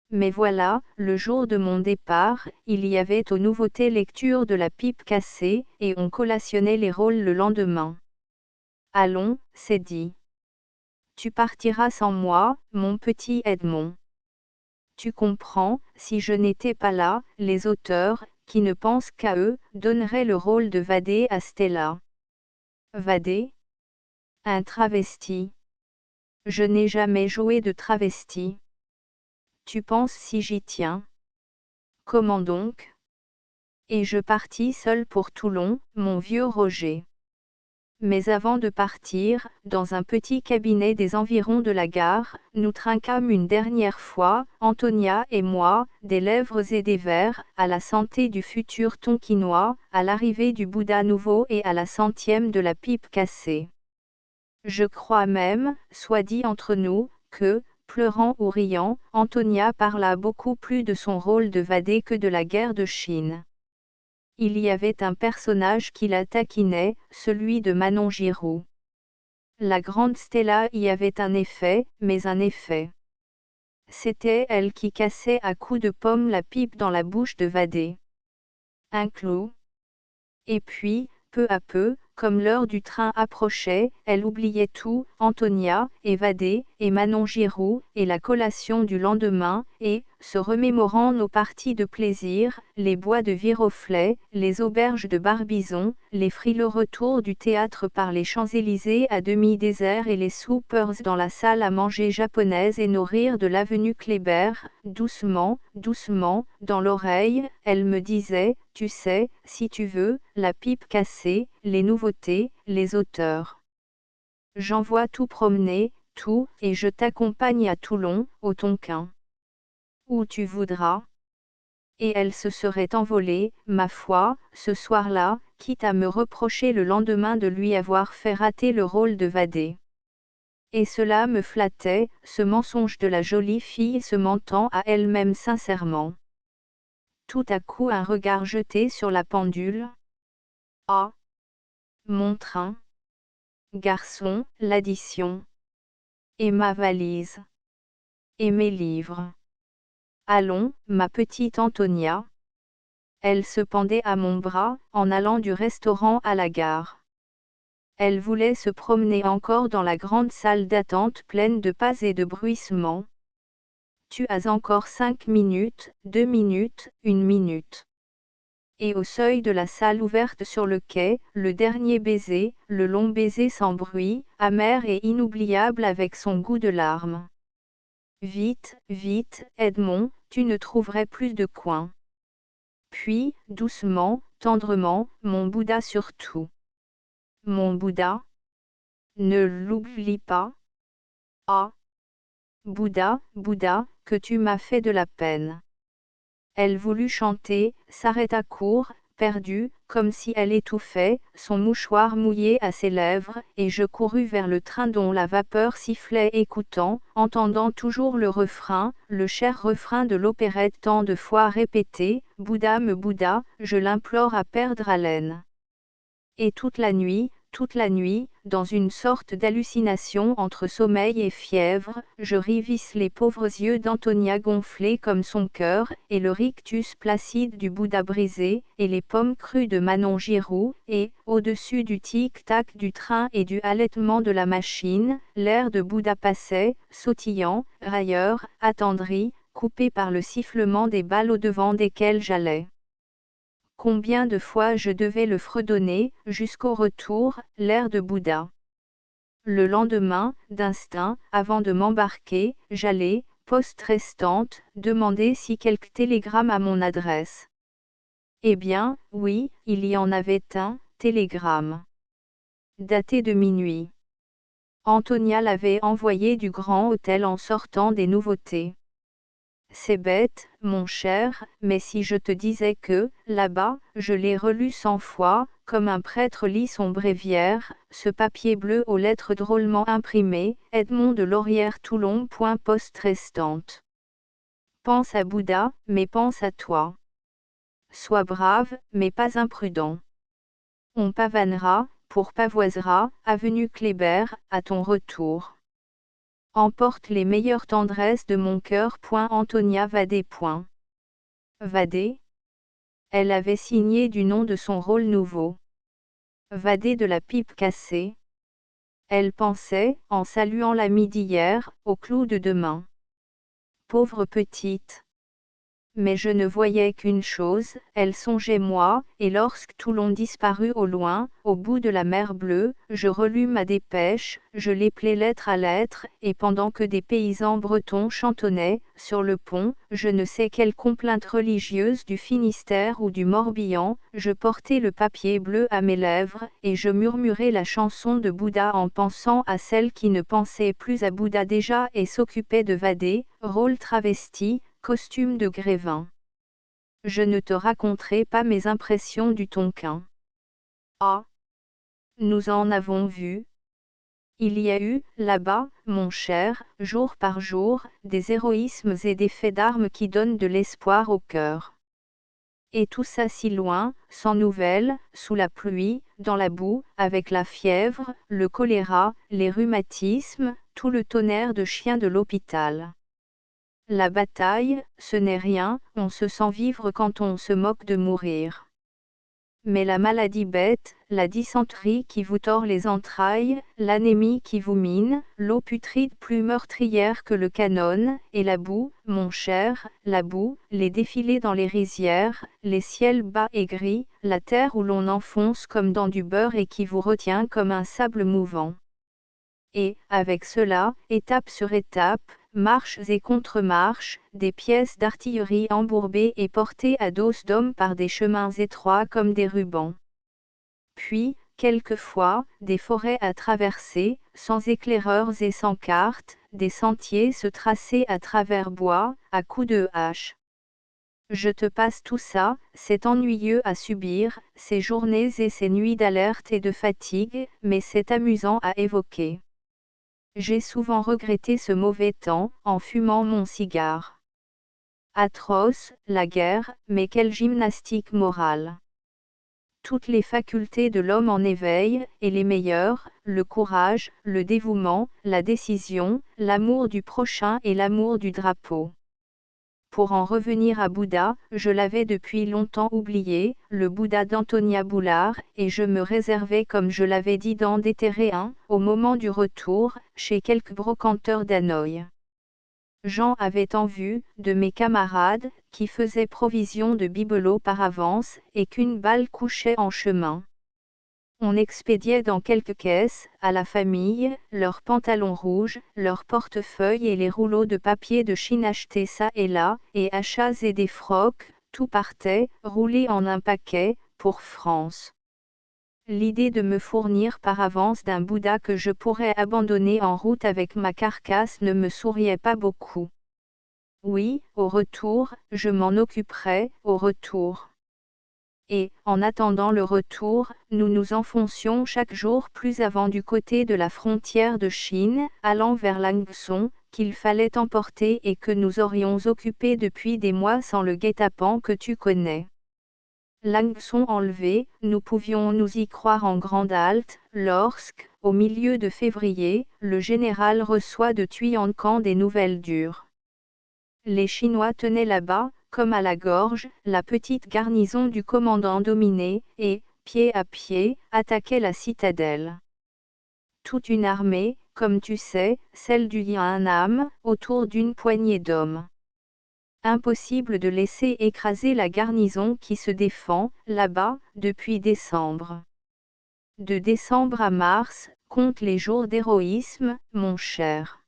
Mais voilà, le jour de mon départ, il y avait aux nouveautés lecture de la pipe cassée, et on collationnait les rôles le lendemain. Allons, c'est dit. Tu partiras sans moi, mon petit Edmond. Tu comprends, si je n'étais pas là, les auteurs, qui ne pensent qu'à eux, donneraient le rôle de Vadé à Stella. Vadé ? Un travesti. Je n'ai jamais joué de travesti. Tu penses si j'y tiens? Comment donc? Et je partis seul pour Toulon, mon vieux Roger. Mais avant de partir, dans un petit cabinet des environs de la gare, nous trinquâmes une dernière fois, Antonia et moi, des lèvres et des verres, à la santé du futur Tonkinois, à l'arrivée du Bouddha nouveau et à la centième de la pipe cassée. Je crois même, soit dit entre nous, que, pleurant ou riant, Antonia parla beaucoup plus de son rôle de Vadé que de la guerre de Chine. Il y avait un personnage qui la taquinait, celui de Manon Giroux. La grande Stella y avait un effet, mais un effet. C'était elle qui cassait à coups de pomme la pipe dans la bouche de Vadé. Un clou. Et puis, peu à peu, comme l'heure du train approchait, elle oubliait tout, Antonia, et Vadé, et Manon Giroux, et la collation du lendemain, et, se remémorant nos parties de plaisir, les bois de Viroflay, les auberges de Barbizon, les frileux retours du théâtre par les Champs-Élysées à demi désert et les soupers dans la salle à manger japonaise et nos rires de l'avenue Kléber, doucement, doucement, dans l'oreille, elle me disait, tu sais, si tu veux, la pipe cassée, les nouveautés, les auteurs. J'envoie tout promener, tout, et je t'accompagne à Toulon, au Tonkin. Où tu voudras. Et elle se serait envolée, ma foi, ce soir-là, quitte à me reprocher le lendemain de lui avoir fait rater le rôle de Vadé. Et cela me flattait, ce mensonge de la jolie fille se mentant à elle-même sincèrement. Tout à coup un regard jeté sur la pendule. Ah! Mon train. Garçon, l'addition. Et ma valise. Et mes livres. Allons, ma petite Antonia. Elle se pendait à mon bras, en allant du restaurant à la gare. Elle voulait se promener encore dans la grande salle d'attente pleine de pas et de bruissements. Tu as encore 5 minutes, 2 minutes, 1 minute. Et au seuil de la salle ouverte sur le quai, le dernier baiser, le long baiser sans bruit, amer et inoubliable avec son goût de larmes. Vite, vite, Edmond, tu ne trouverais plus de coin. Puis, doucement, tendrement, mon Bouddha surtout. Mon Bouddha? Ne l'oublie pas. Ah! Bouddha, Bouddha, que tu m'as fait de la peine. Elle voulut chanter, s'arrêta court, perdue, comme si elle étouffait, son mouchoir mouillé à ses lèvres, et je courus vers le train dont la vapeur sifflait écoutant, entendant toujours le refrain, le cher refrain de l'opérette tant de fois répété, Bouddha me Bouddha, je l'implore à perdre haleine. Et toute la nuit, dans une sorte d'hallucination entre sommeil et fièvre, je rivisse les pauvres yeux d'Antonia gonflés comme son cœur, et le rictus placide du Bouddha brisé, et les pommes crues de Manon Giroux, et, au-dessus du tic-tac du train et du halètement de la machine, l'air de Bouddha passait, sautillant, railleur, attendri, coupé par le sifflement des balles au-devant desquelles j'allais. Combien de fois je devais le fredonner, jusqu'au retour, l'air de Bouddha. Le lendemain, d'instinct, avant de m'embarquer, j'allais, poste restante, demander si quelque télégramme à mon adresse. Eh bien, oui, il y en avait un, télégramme. Daté de minuit. Antonia l'avait envoyé du grand hôtel en sortant des nouveautés. C'est bête, mon cher, mais si je te disais que, là-bas, je l'ai relu 100 fois, comme un prêtre lit son bréviaire, ce papier bleu aux lettres drôlement imprimées, Edmond de Laurière Toulon. Poste restante. Pense à Bouddha, mais pense à toi. Sois brave, mais pas imprudent. On pavanera, pour pavoisera, avenue Kléber, à ton retour. Emporte les meilleures tendresses de mon cœur. Antonia Vadé. Vadé. Elle avait signé du nom de son rôle nouveau. Vadé de la pipe cassée. Elle pensait, en saluant l'ami d'hier, au clou de demain. Pauvre petite. Mais je ne voyais qu'une chose, elle songeait moi, et lorsque Toulon disparut au loin, au bout de la mer Bleue, je relus ma dépêche, je l'épelai lettre à lettre, et pendant que des paysans bretons chantonnaient, sur le pont, je ne sais quelle complainte religieuse du Finistère ou du Morbihan, je portai le papier bleu à mes lèvres, et je murmurai la chanson de Bouddha en pensant à celle qui ne pensait plus à Bouddha déjà et s'occupait de Vadé, rôle travesti, costume de Grévin. Je ne te raconterai pas mes impressions du Tonkin. Ah! Nous en avons vu. Il y a eu, là-bas, mon cher, jour par jour, des héroïsmes et des faits d'armes qui donnent de l'espoir au cœur. Et tout ça si loin, sans nouvelles, sous la pluie, dans la boue, avec la fièvre, le choléra, les rhumatismes, tout le tonnerre de chiens de l'hôpital. La bataille, ce n'est rien, on se sent vivre quand on se moque de mourir. Mais la maladie bête, la dysenterie qui vous tord les entrailles, l'anémie qui vous mine, l'eau putride plus meurtrière que le canon, et la boue, mon cher, la boue, les défilés dans les rizières, les ciels bas et gris, la terre où l'on enfonce comme dans du beurre et qui vous retient comme un sable mouvant. Et, avec cela, étape sur étape, marches et contre-marches, des pièces d'artillerie embourbées et portées à dos d'hommes par des chemins étroits comme des rubans. Puis, quelquefois, des forêts à traverser, sans éclaireurs et sans cartes, des sentiers se tracer à travers bois, à coups de hache. Je te passe tout ça, c'est ennuyeux à subir, ces journées et ces nuits d'alerte et de fatigue, mais c'est amusant à évoquer. J'ai souvent regretté ce mauvais temps, en fumant mon cigare. Atroce, la guerre, mais quelle gymnastique morale. Toutes les facultés de l'homme en éveil, et les meilleures, le courage, le dévouement, la décision, l'amour du prochain et l'amour du drapeau. Pour en revenir à Bouddha, je l'avais depuis longtemps oublié, le Bouddha d'Antonia Boulard, et je me réservais comme je l'avais dit d'en déterrer un, au moment du retour, chez quelques brocanteurs d'Hanoï. J'en avais tant vu, de mes camarades, qui faisaient provision de bibelots par avance, et qu'une balle couchait en chemin. On expédiait dans quelques caisses, à la famille, leurs pantalons rouges, leurs portefeuilles et les rouleaux de papier de Chine achetés çà et là, et achats et des frocs, tout partait, roulé en un paquet, pour France. L'idée de me fournir par avance d'un Bouddha que je pourrais abandonner en route avec ma carcasse ne me souriait pas beaucoup. Oui, au retour, je m'en occuperai, au retour. Et, en attendant le retour, nous nous enfoncions chaque jour plus avant du côté de la frontière de Chine, allant vers Langson, qu'il fallait emporter et que nous aurions occupé depuis des mois sans le guet-apens que tu connais. Langson enlevé, nous pouvions nous y croire en grande halte, lorsque, au milieu de février, le général reçoit de Tuyancan des nouvelles dures. Les Chinois tenaient là-bas, comme à la gorge, la petite garnison du commandant Dominé, et, pied à pied, attaquaient la citadelle. Toute une armée, comme tu sais, celle du Yan'an, autour d'une poignée d'hommes. Impossible de laisser écraser la garnison qui se défend, là-bas, depuis décembre. De décembre à mars, compte les jours d'héroïsme, mon cher.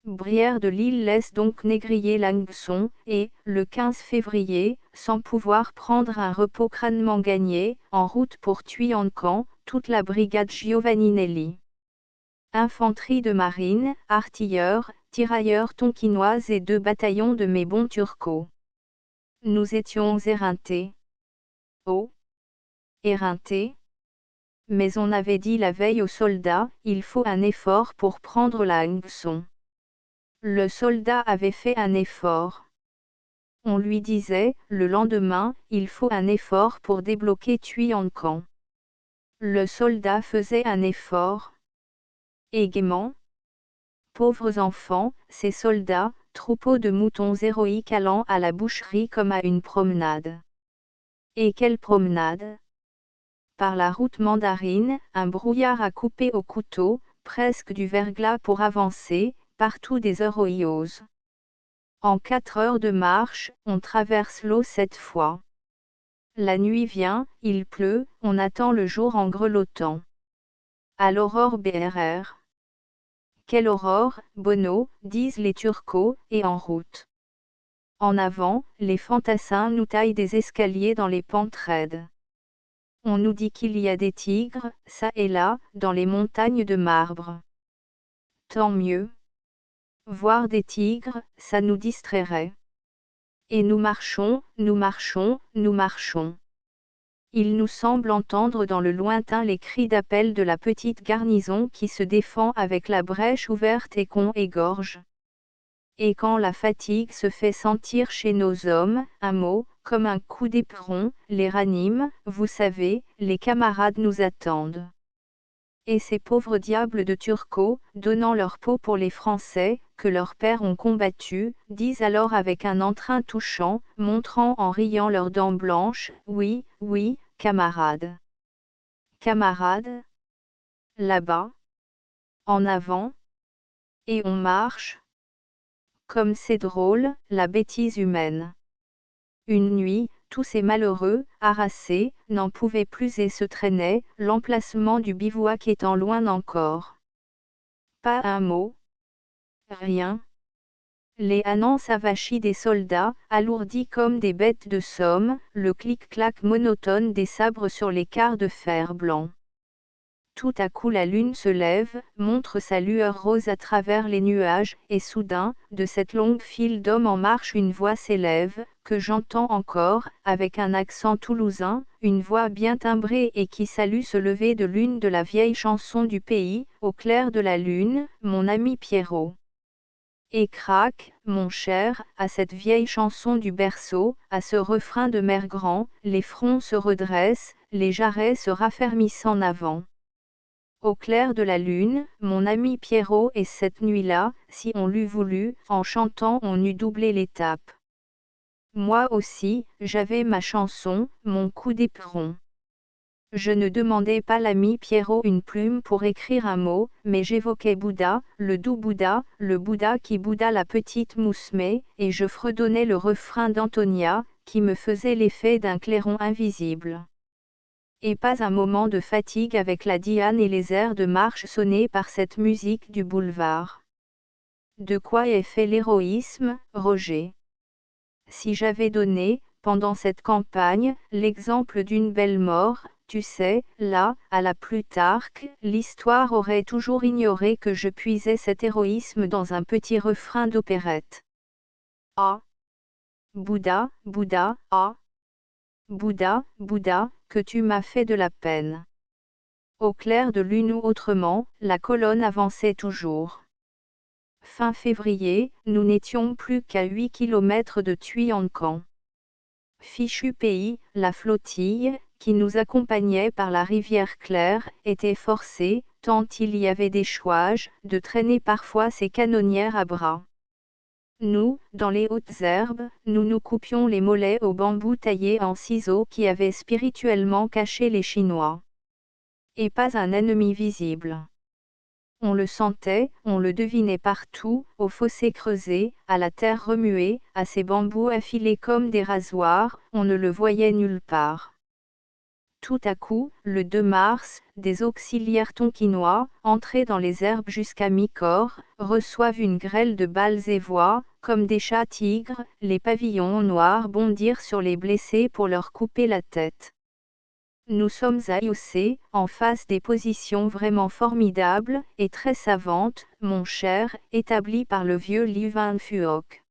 Brière de Lille laisse donc négrier Langson, et, le 15 février, sans pouvoir prendre un repos crânement gagné, en route pour Tuyancan, toute la brigade Giovanninelli. infanterie de marine, artilleurs, tirailleurs tonkinois et 2 bataillons de mes bons turcos. Nous étions éreintés. Oh! Éreintés? Mais on avait dit la veille aux soldats, il faut un effort pour prendre la leçon. Le soldat avait fait un effort. On lui disait, le lendemain, il faut un effort pour débloquer Tuyancan. Le soldat faisait un effort. Et gaiement. Pauvres enfants, ces soldats, troupeaux de moutons héroïques allant à la boucherie comme à une promenade. Et quelle promenade! Par la route mandarine, un brouillard à couper au couteau, presque du verglas pour avancer, partout des héroïoses. En 4 heures de marche, on traverse l'eau 7 fois. La nuit vient, il pleut, on attend le jour en grelottant. À l'aurore BRR. Quelle aurore, Bono, disent les Turcos, et en route. En avant, les fantassins nous taillent des escaliers dans les pentes raides. On nous dit qu'il y a des tigres, ça et là, dans les montagnes de marbre. Tant mieux. Voir des tigres, ça nous distrairait. Et nous marchons, nous marchons, nous marchons. Il nous semble entendre dans le lointain les cris d'appel de la petite garnison qui se défend avec la brèche ouverte et qu'on égorge. Et quand la fatigue se fait sentir chez nos hommes, un mot, comme un coup d'éperon, les ranime, vous savez, les camarades nous attendent. Et ces pauvres diables de Turcos, donnant leur peau pour les Français, que leurs pères ont combattus, disent alors avec un entrain touchant, montrant en riant leurs dents blanches, oui, oui, camarades. Camarades? Là-bas? En avant? Et on marche? Comme c'est drôle, la bêtise humaine. Une nuit, tous ces malheureux, harassés, n'en pouvaient plus et se traînaient, l'emplacement du bivouac étant loin encore. Pas un mot. Rien. Les annonces avachis des soldats, alourdis comme des bêtes de somme, le clic-clac monotone des sabres sur les quarts de fer blanc. Tout à coup la lune se lève, montre sa lueur rose à travers les nuages, et soudain, de cette longue file d'hommes en marche une voix s'élève, que j'entends encore, avec un accent toulousain, une voix bien timbrée et qui salue ce lever de lune de la vieille chanson du pays, au clair de la lune, mon ami Pierrot. Et craque, mon cher, à cette vieille chanson du berceau, à ce refrain de mer grand, les fronts se redressent, les jarrets se raffermissent en avant. Au clair de la lune, mon ami Pierrot, et cette nuit-là, si on l'eût voulu, en chantant on eût doublé l'étape. Moi aussi, j'avais ma chanson, mon coup d'éperon. Je ne demandais pas l'ami Pierrot une plume pour écrire un mot, mais j'évoquais Bouddha, le doux Bouddha, le Bouddha qui bouda la petite Mousmé, et je fredonnais le refrain d'Antonia, qui me faisait l'effet d'un clairon invisible. Et pas un moment de fatigue avec la diane et les airs de marche sonnés par cette musique du boulevard. De quoi est fait l'héroïsme, Roger? Si j'avais donné, pendant cette campagne, l'exemple d'une belle mort, tu sais, là, à la Plutarque, l'histoire aurait toujours ignoré que je puisais cet héroïsme dans un petit refrain d'opérette. Ah! Bouddha, Bouddha, ah! Bouddha, Bouddha, que tu m'as fait de la peine. Au clair de lune ou autrement, la colonne avançait toujours. Fin février, nous n'étions plus qu'à 8 kilomètres de Tuyancan. Fichu pays, la flottille, qui nous accompagnait par la rivière Claire, était forcée, tant il y avait d'échouages, de traîner parfois ses canonnières à bras. Nous, dans les hautes herbes, nous nous coupions les mollets au bambou taillé en ciseaux qui avaient spirituellement caché les Chinois. Et pas un ennemi visible. On le sentait, on le devinait partout, au fossé creusé, à la terre remuée, à ces bambous affilés comme des rasoirs, on ne le voyait nulle part. Tout à coup, le 2 mars, des auxiliaires tonkinois, entrés dans les herbes jusqu'à mi-corps, reçoivent une grêle de balles et voient, comme des chats tigres, les pavillons noirs bondir sur les blessés pour leur couper la tête. Nous sommes à Yocé, en face des positions vraiment formidables et très savantes, mon cher, établies par le vieux Li Van Phuoc.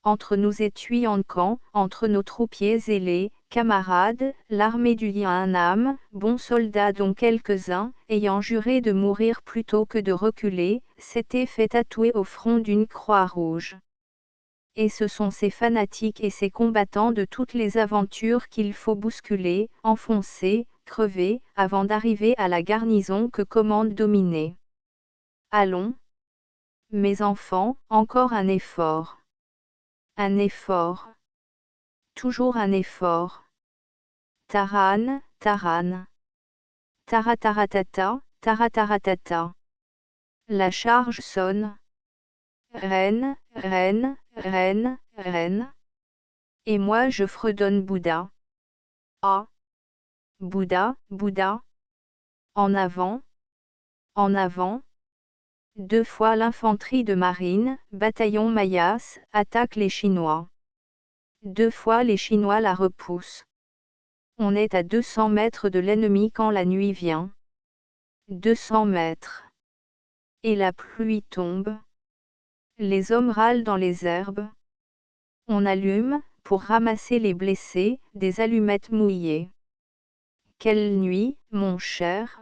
Entre nous et Tuyancan, entre nos troupiers zélés, camarades, l'armée du Yanam, bons soldats dont quelques-uns, ayant juré de mourir plutôt que de reculer, s'étaient fait tatouer au front d'une croix rouge. Et ce sont ces fanatiques et ces combattants de toutes les aventures qu'il faut bousculer, enfoncer, crever, avant d'arriver à la garnison que commande Dominé. Allons, mes enfants, encore un effort. Un effort. Toujours un effort. Taran, taran. Tarataratata, tarataratata. La charge sonne. Reine, reine, reine, reine. Et moi je fredonne Bouddha. Ah. Bouddha, Bouddha. En avant. En avant. 2 fois l'infanterie de marine, bataillon Mayas, attaque les Chinois. 2 fois les Chinois la repoussent. On est à 200 mètres de l'ennemi quand la nuit vient. 200 mètres. Et la pluie tombe. Les hommes râlent dans les herbes. On allume, pour ramasser les blessés, des allumettes mouillées. Quelle nuit, mon cher!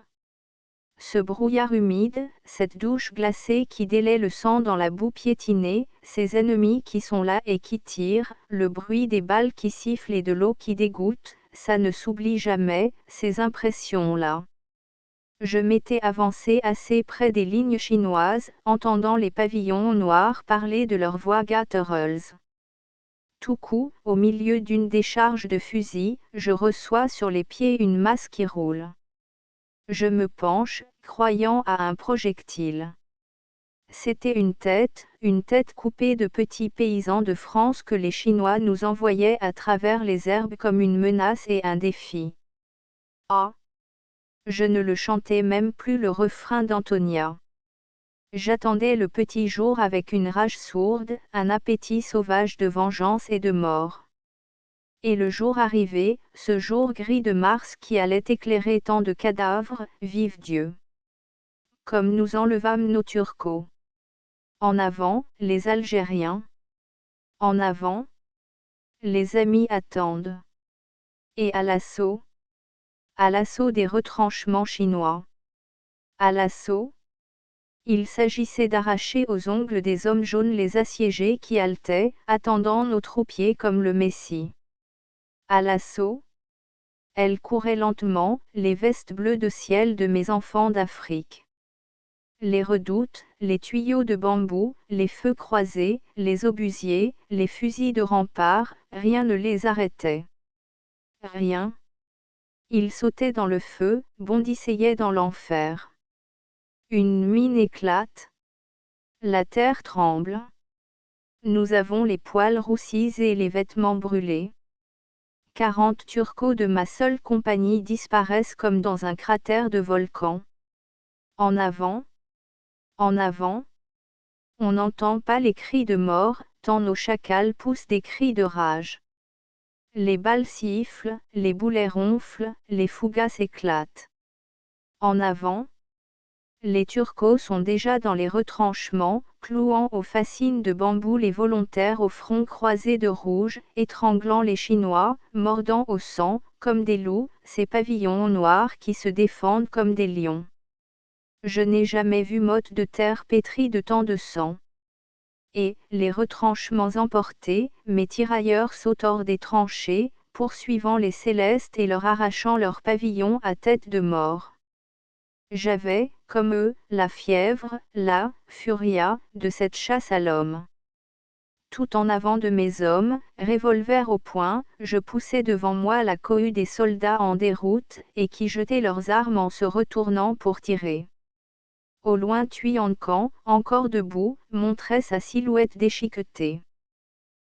Ce brouillard humide, cette douche glacée qui délaie le sang dans la boue piétinée, ces ennemis qui sont là et qui tirent, le bruit des balles qui sifflent et de l'eau qui dégoûte, ça ne s'oublie jamais, ces impressions-là. Je m'étais avancé assez près des lignes chinoises, entendant les pavillons noirs parler de leur voix gutturales. Tout coup, au milieu d'une décharge de fusil, je reçois sur les pieds une masse qui roule. Je me penche, croyant à un projectile. C'était une tête coupée de petits paysans de France que les Chinois nous envoyaient à travers les herbes comme une menace et un défi. Ah! Je ne le chantais même plus le refrain d'Antonia. J'attendais le petit jour avec une rage sourde, un appétit sauvage de vengeance et de mort. Et le jour arrivé, ce jour gris de mars qui allait éclairer tant de cadavres, vive Dieu! Comme nous enlevâmes nos turcos. En avant, les Algériens. En avant. Les amis attendent. Et à l'assaut. À l'assaut des retranchements chinois. À l'assaut. Il s'agissait d'arracher aux ongles des hommes jaunes les assiégés qui haletaient, attendant nos troupiers comme le Messie. À l'assaut. Elle courait lentement, les vestes bleues de ciel de mes enfants d'Afrique. Les redoutes, les tuyaux de bambou, les feux croisés, les obusiers, les fusils de rempart, rien ne les arrêtait. Rien. Ils sautaient dans le feu, bondissaient dans l'enfer. Une mine éclate. La terre tremble. Nous avons les poils roussis et les vêtements brûlés. 40 turcos de ma seule compagnie disparaissent comme dans un cratère de volcan. En avant. En avant. On n'entend pas les cris de mort, tant nos chacals poussent des cris de rage. Les balles sifflent, les boulets ronflent, les fougasses éclatent. En avant. Les turcos sont déjà dans les retranchements, clouant aux fascines de bambou les volontaires au front croisé de rouge, étranglant les Chinois, mordant au sang, comme des loups, ces pavillons noirs qui se défendent comme des lions. Je n'ai jamais vu motte de terre pétrie de tant de sang. Et, les retranchements emportés, mes tirailleurs sautent hors des tranchées, poursuivant les célestes et leur arrachant leurs pavillons à tête de mort. J'avais, comme eux, la fièvre, la furia, de cette chasse à l'homme. Tout en avant de mes hommes, revolver au poing, je poussais devant moi la cohue des soldats en déroute, et qui jetaient leurs armes en se retournant pour tirer. Au loin Tuyancan, encore debout, montrait sa silhouette déchiquetée.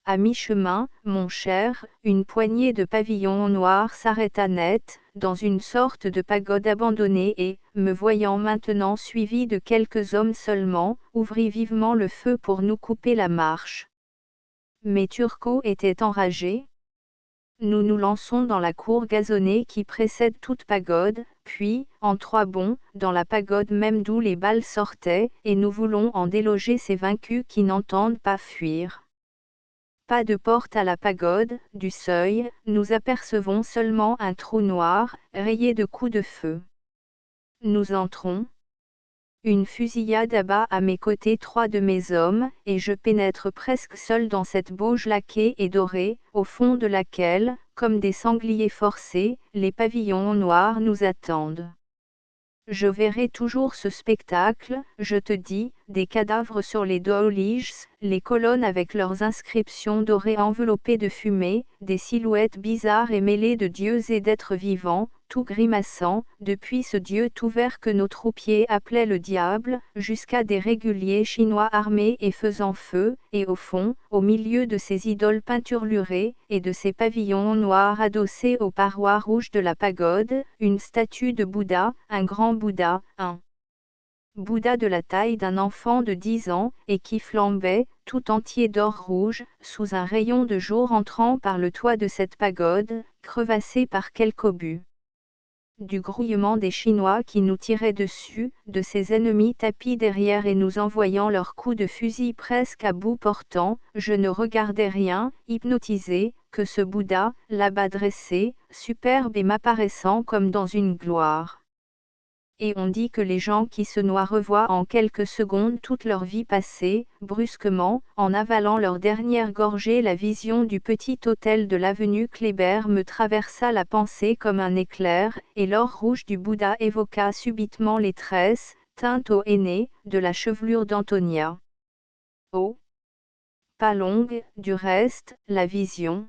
À mi-chemin, mon cher, une poignée de pavillons noirs s'arrêta net, dans une sorte de pagode abandonnée et, me voyant maintenant suivi de quelques hommes seulement, ouvrit vivement le feu pour nous couper la marche. Mes turcos étaient enragés. Nous nous lançons dans la cour gazonnée qui précède toute pagode, puis, en 3 bonds, dans la pagode même d'où les balles sortaient, et nous voulons en déloger ces vaincus qui n'entendent pas fuir. Pas de porte à la pagode, du seuil, nous apercevons seulement un trou noir, rayé de coups de feu. Nous entrons. Une fusillade abat à mes côtés 3 de mes hommes, et je pénètre presque seul dans cette bauge laquée et dorée, au fond de laquelle, comme des sangliers forcés, les pavillons noirs nous attendent. Je verrai toujours ce spectacle, je te dis, des cadavres sur les dowlies, les colonnes avec leurs inscriptions dorées enveloppées de fumée, des silhouettes bizarres et mêlées de dieux et d'êtres vivants, tout grimaçant, depuis ce dieu tout vert que nos troupiers appelaient le diable, jusqu'à des réguliers chinois armés et faisant feu, et au fond, au milieu de ces idoles peinturlurées, et de ces pavillons noirs adossés aux parois rouges de la pagode, une statue de Bouddha, un grand Bouddha, un Bouddha de la taille d'un enfant de 10 ans, et qui flambait, tout entier d'or rouge, sous un rayon de jour entrant par le toit de cette pagode, crevassée par quelques obus. Du grouillement des Chinois qui nous tiraient dessus, de ces ennemis tapis derrière et nous envoyant leurs coups de fusil presque à bout portant, je ne regardais rien, hypnotisé, que ce Bouddha, là-bas dressé, superbe et m'apparaissant comme dans une gloire. Et on dit que les gens qui se noient revoient en quelques secondes toute leur vie passée, brusquement, en avalant leur dernière gorgée. La vision du petit hôtel de l'avenue Kléber me traversa la pensée comme un éclair, et l'or rouge du Bouddha évoqua subitement les tresses, teintes au henné, de la chevelure d'Antonia. Oh! Pas longue, du reste, la vision.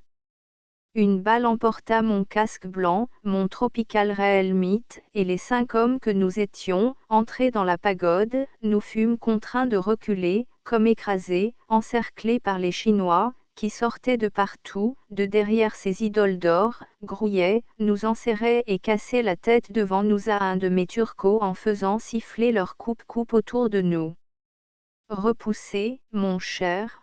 Une balle emporta mon casque blanc, mon tropical helmet, et les 5 hommes que nous étions, entrés dans la pagode, nous fûmes contraints de reculer, comme écrasés, encerclés par les Chinois, qui sortaient de partout, de derrière ces idoles d'or, grouillaient, nous enserraient et cassaient la tête devant nous à un de mes turcos en faisant siffler leur coupe-coupe autour de nous. Repoussés, mon cher.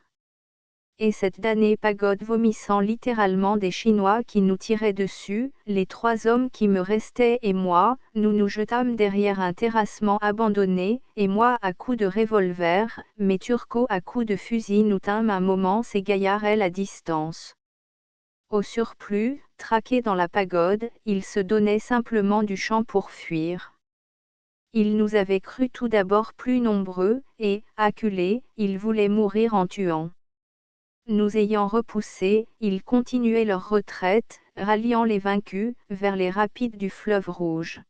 Et cette damnée pagode vomissant littéralement des Chinois qui nous tiraient dessus, les 3 hommes qui me restaient et moi, nous nous jetâmes derrière un terrassement abandonné, et moi à coups de revolver, mes turcos à coups de fusil nous tînmes un moment ces gaillards à distance. Au surplus, traqués dans la pagode, ils se donnaient simplement du champ pour fuir. Ils nous avaient cru tout d'abord plus nombreux, et, acculés, ils voulaient mourir en tuant. Nous ayant repoussés, ils continuaient leur retraite, ralliant les vaincus, vers les rapides du fleuve Rouge.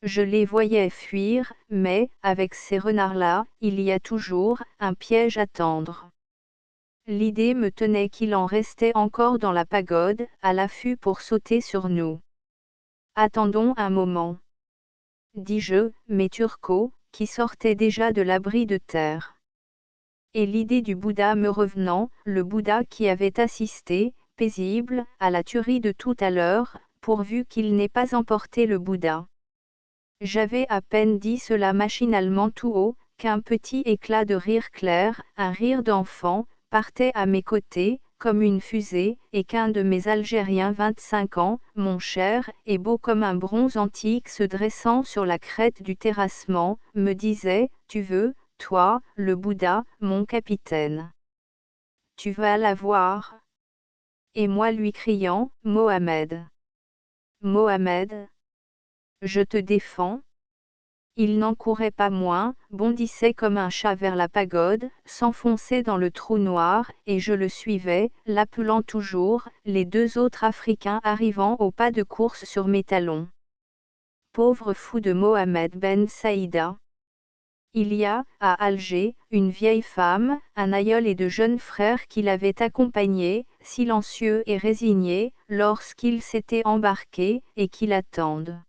Je les voyais fuir, mais, avec ces renards-là, il y a toujours un piège à tendre. L'idée me tenait qu'il en restait encore dans la pagode, à l'affût pour sauter sur nous. Attendons un moment. Dis-je, mes turcos, qui sortaient déjà de l'abri de terre. Et l'idée du Bouddha me revenant, le Bouddha qui avait assisté, paisible, à la tuerie de tout à l'heure, pourvu qu'il n'ait pas emporté le Bouddha. J'avais à peine dit cela machinalement tout haut, qu'un petit éclat de rire clair, un rire d'enfant, partait à mes côtés, comme une fusée, et qu'un de mes Algériens 25 ans, mon cher, et beau comme un bronze antique se dressant sur la crête du terrassement, me disait, tu veux, toi, le Bouddha, mon capitaine. Tu vas la voir. Et moi lui criant, Mohamed. Mohamed. Je te défends. Il n'en courait pas moins, bondissait comme un chat vers la pagode, s'enfonçait dans le trou noir, et je le suivais, l'appelant toujours, les 2 autres Africains arrivant au pas de course sur mes talons. Pauvre fou de Mohamed Ben Saïda. Il y a, à Alger, une vieille femme, un aïeul et 2 jeunes frères qui l'avaient accompagné, silencieux et résignés, lorsqu'ils s'étaient embarqués, et qui l'attendent.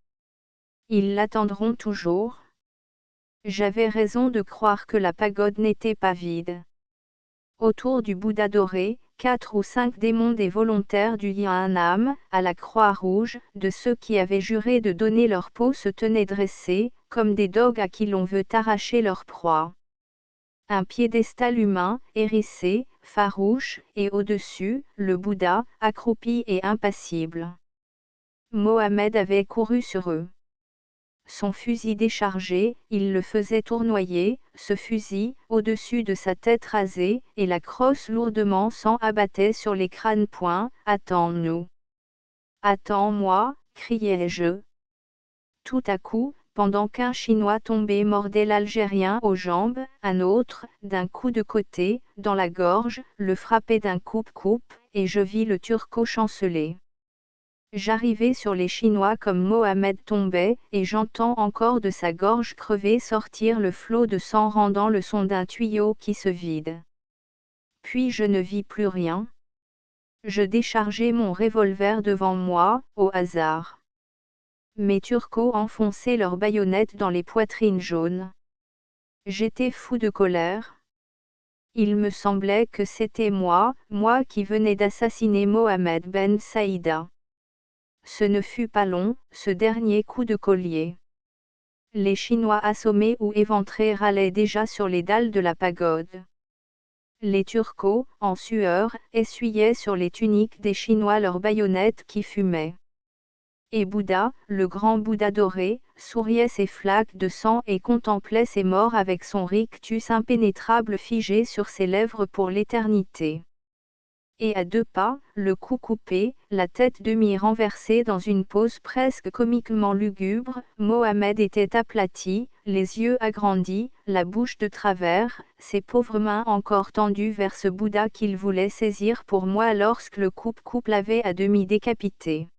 Ils l'attendront toujours. J'avais raison de croire que la pagode n'était pas vide. Autour du Bouddha doré, 4 ou 5 démons des volontaires du Yanam, à la Croix-Rouge, de ceux qui avaient juré de donner leur peau se tenaient dressés, comme des dogues à qui l'on veut arracher leur proie. Un piédestal humain, hérissé, farouche, et au-dessus, le Bouddha, accroupi et impassible. Mohammed avait couru sur eux. Son fusil déchargé, il le faisait tournoyer, ce fusil, au-dessus de sa tête rasée, et la crosse lourdement s'en abattait sur les crânes. Attends-nous. Attends-moi, criai-je. Tout à coup, pendant qu'un Chinois tombé mordait l'Algérien aux jambes, un autre, d'un coup de côté, dans la gorge, le frappait d'un coupe-coupe, et je vis le Turco chanceler. J'arrivais sur les Chinois comme Mohammed tombait, et j'entends encore de sa gorge crevée sortir le flot de sang rendant le son d'un tuyau qui se vide. Puis je ne vis plus rien. Je déchargeai mon revolver devant moi, au hasard. Mes Turcos enfonçaient leurs baïonnettes dans les poitrines jaunes. J'étais fou de colère. Il me semblait que c'était moi qui venais d'assassiner Mohammed Ben Saïda. Ce ne fut pas long, ce dernier coup de collier. Les Chinois assommés ou éventrés râlaient déjà sur les dalles de la pagode. Les Turcos, en sueur, essuyaient sur les tuniques des Chinois leurs baïonnettes qui fumaient. Et Bouddha, le grand Bouddha doré, souriait ses flaques de sang et contemplait ses morts avec son rictus impénétrable figé sur ses lèvres pour l'éternité. Et à 2 pas, le cou coupé, la tête demi-renversée dans une pose presque comiquement lugubre, Mohammed était aplati, les yeux agrandis, la bouche de travers, ses pauvres mains encore tendues vers ce Bouddha qu'il voulait saisir pour moi lorsque le coupe-coupe l'avait à demi décapité.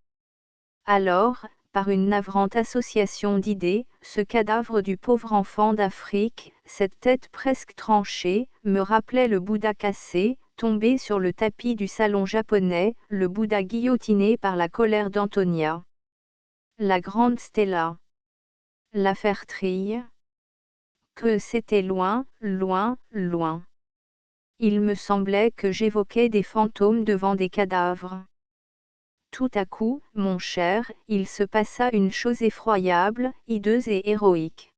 Alors, par une navrante association d'idées, ce cadavre du pauvre enfant d'Afrique, cette tête presque tranchée, me rappelait le Bouddha cassé, tombé sur le tapis du salon japonais, le Bouddha guillotiné par la colère d'Antonia. La grande Stella. L'affaire Trille. Que c'était loin, loin, loin. Il me semblait que j'évoquais des fantômes devant des cadavres. Tout à coup, mon cher, il se passa une chose effroyable, hideuse et héroïque.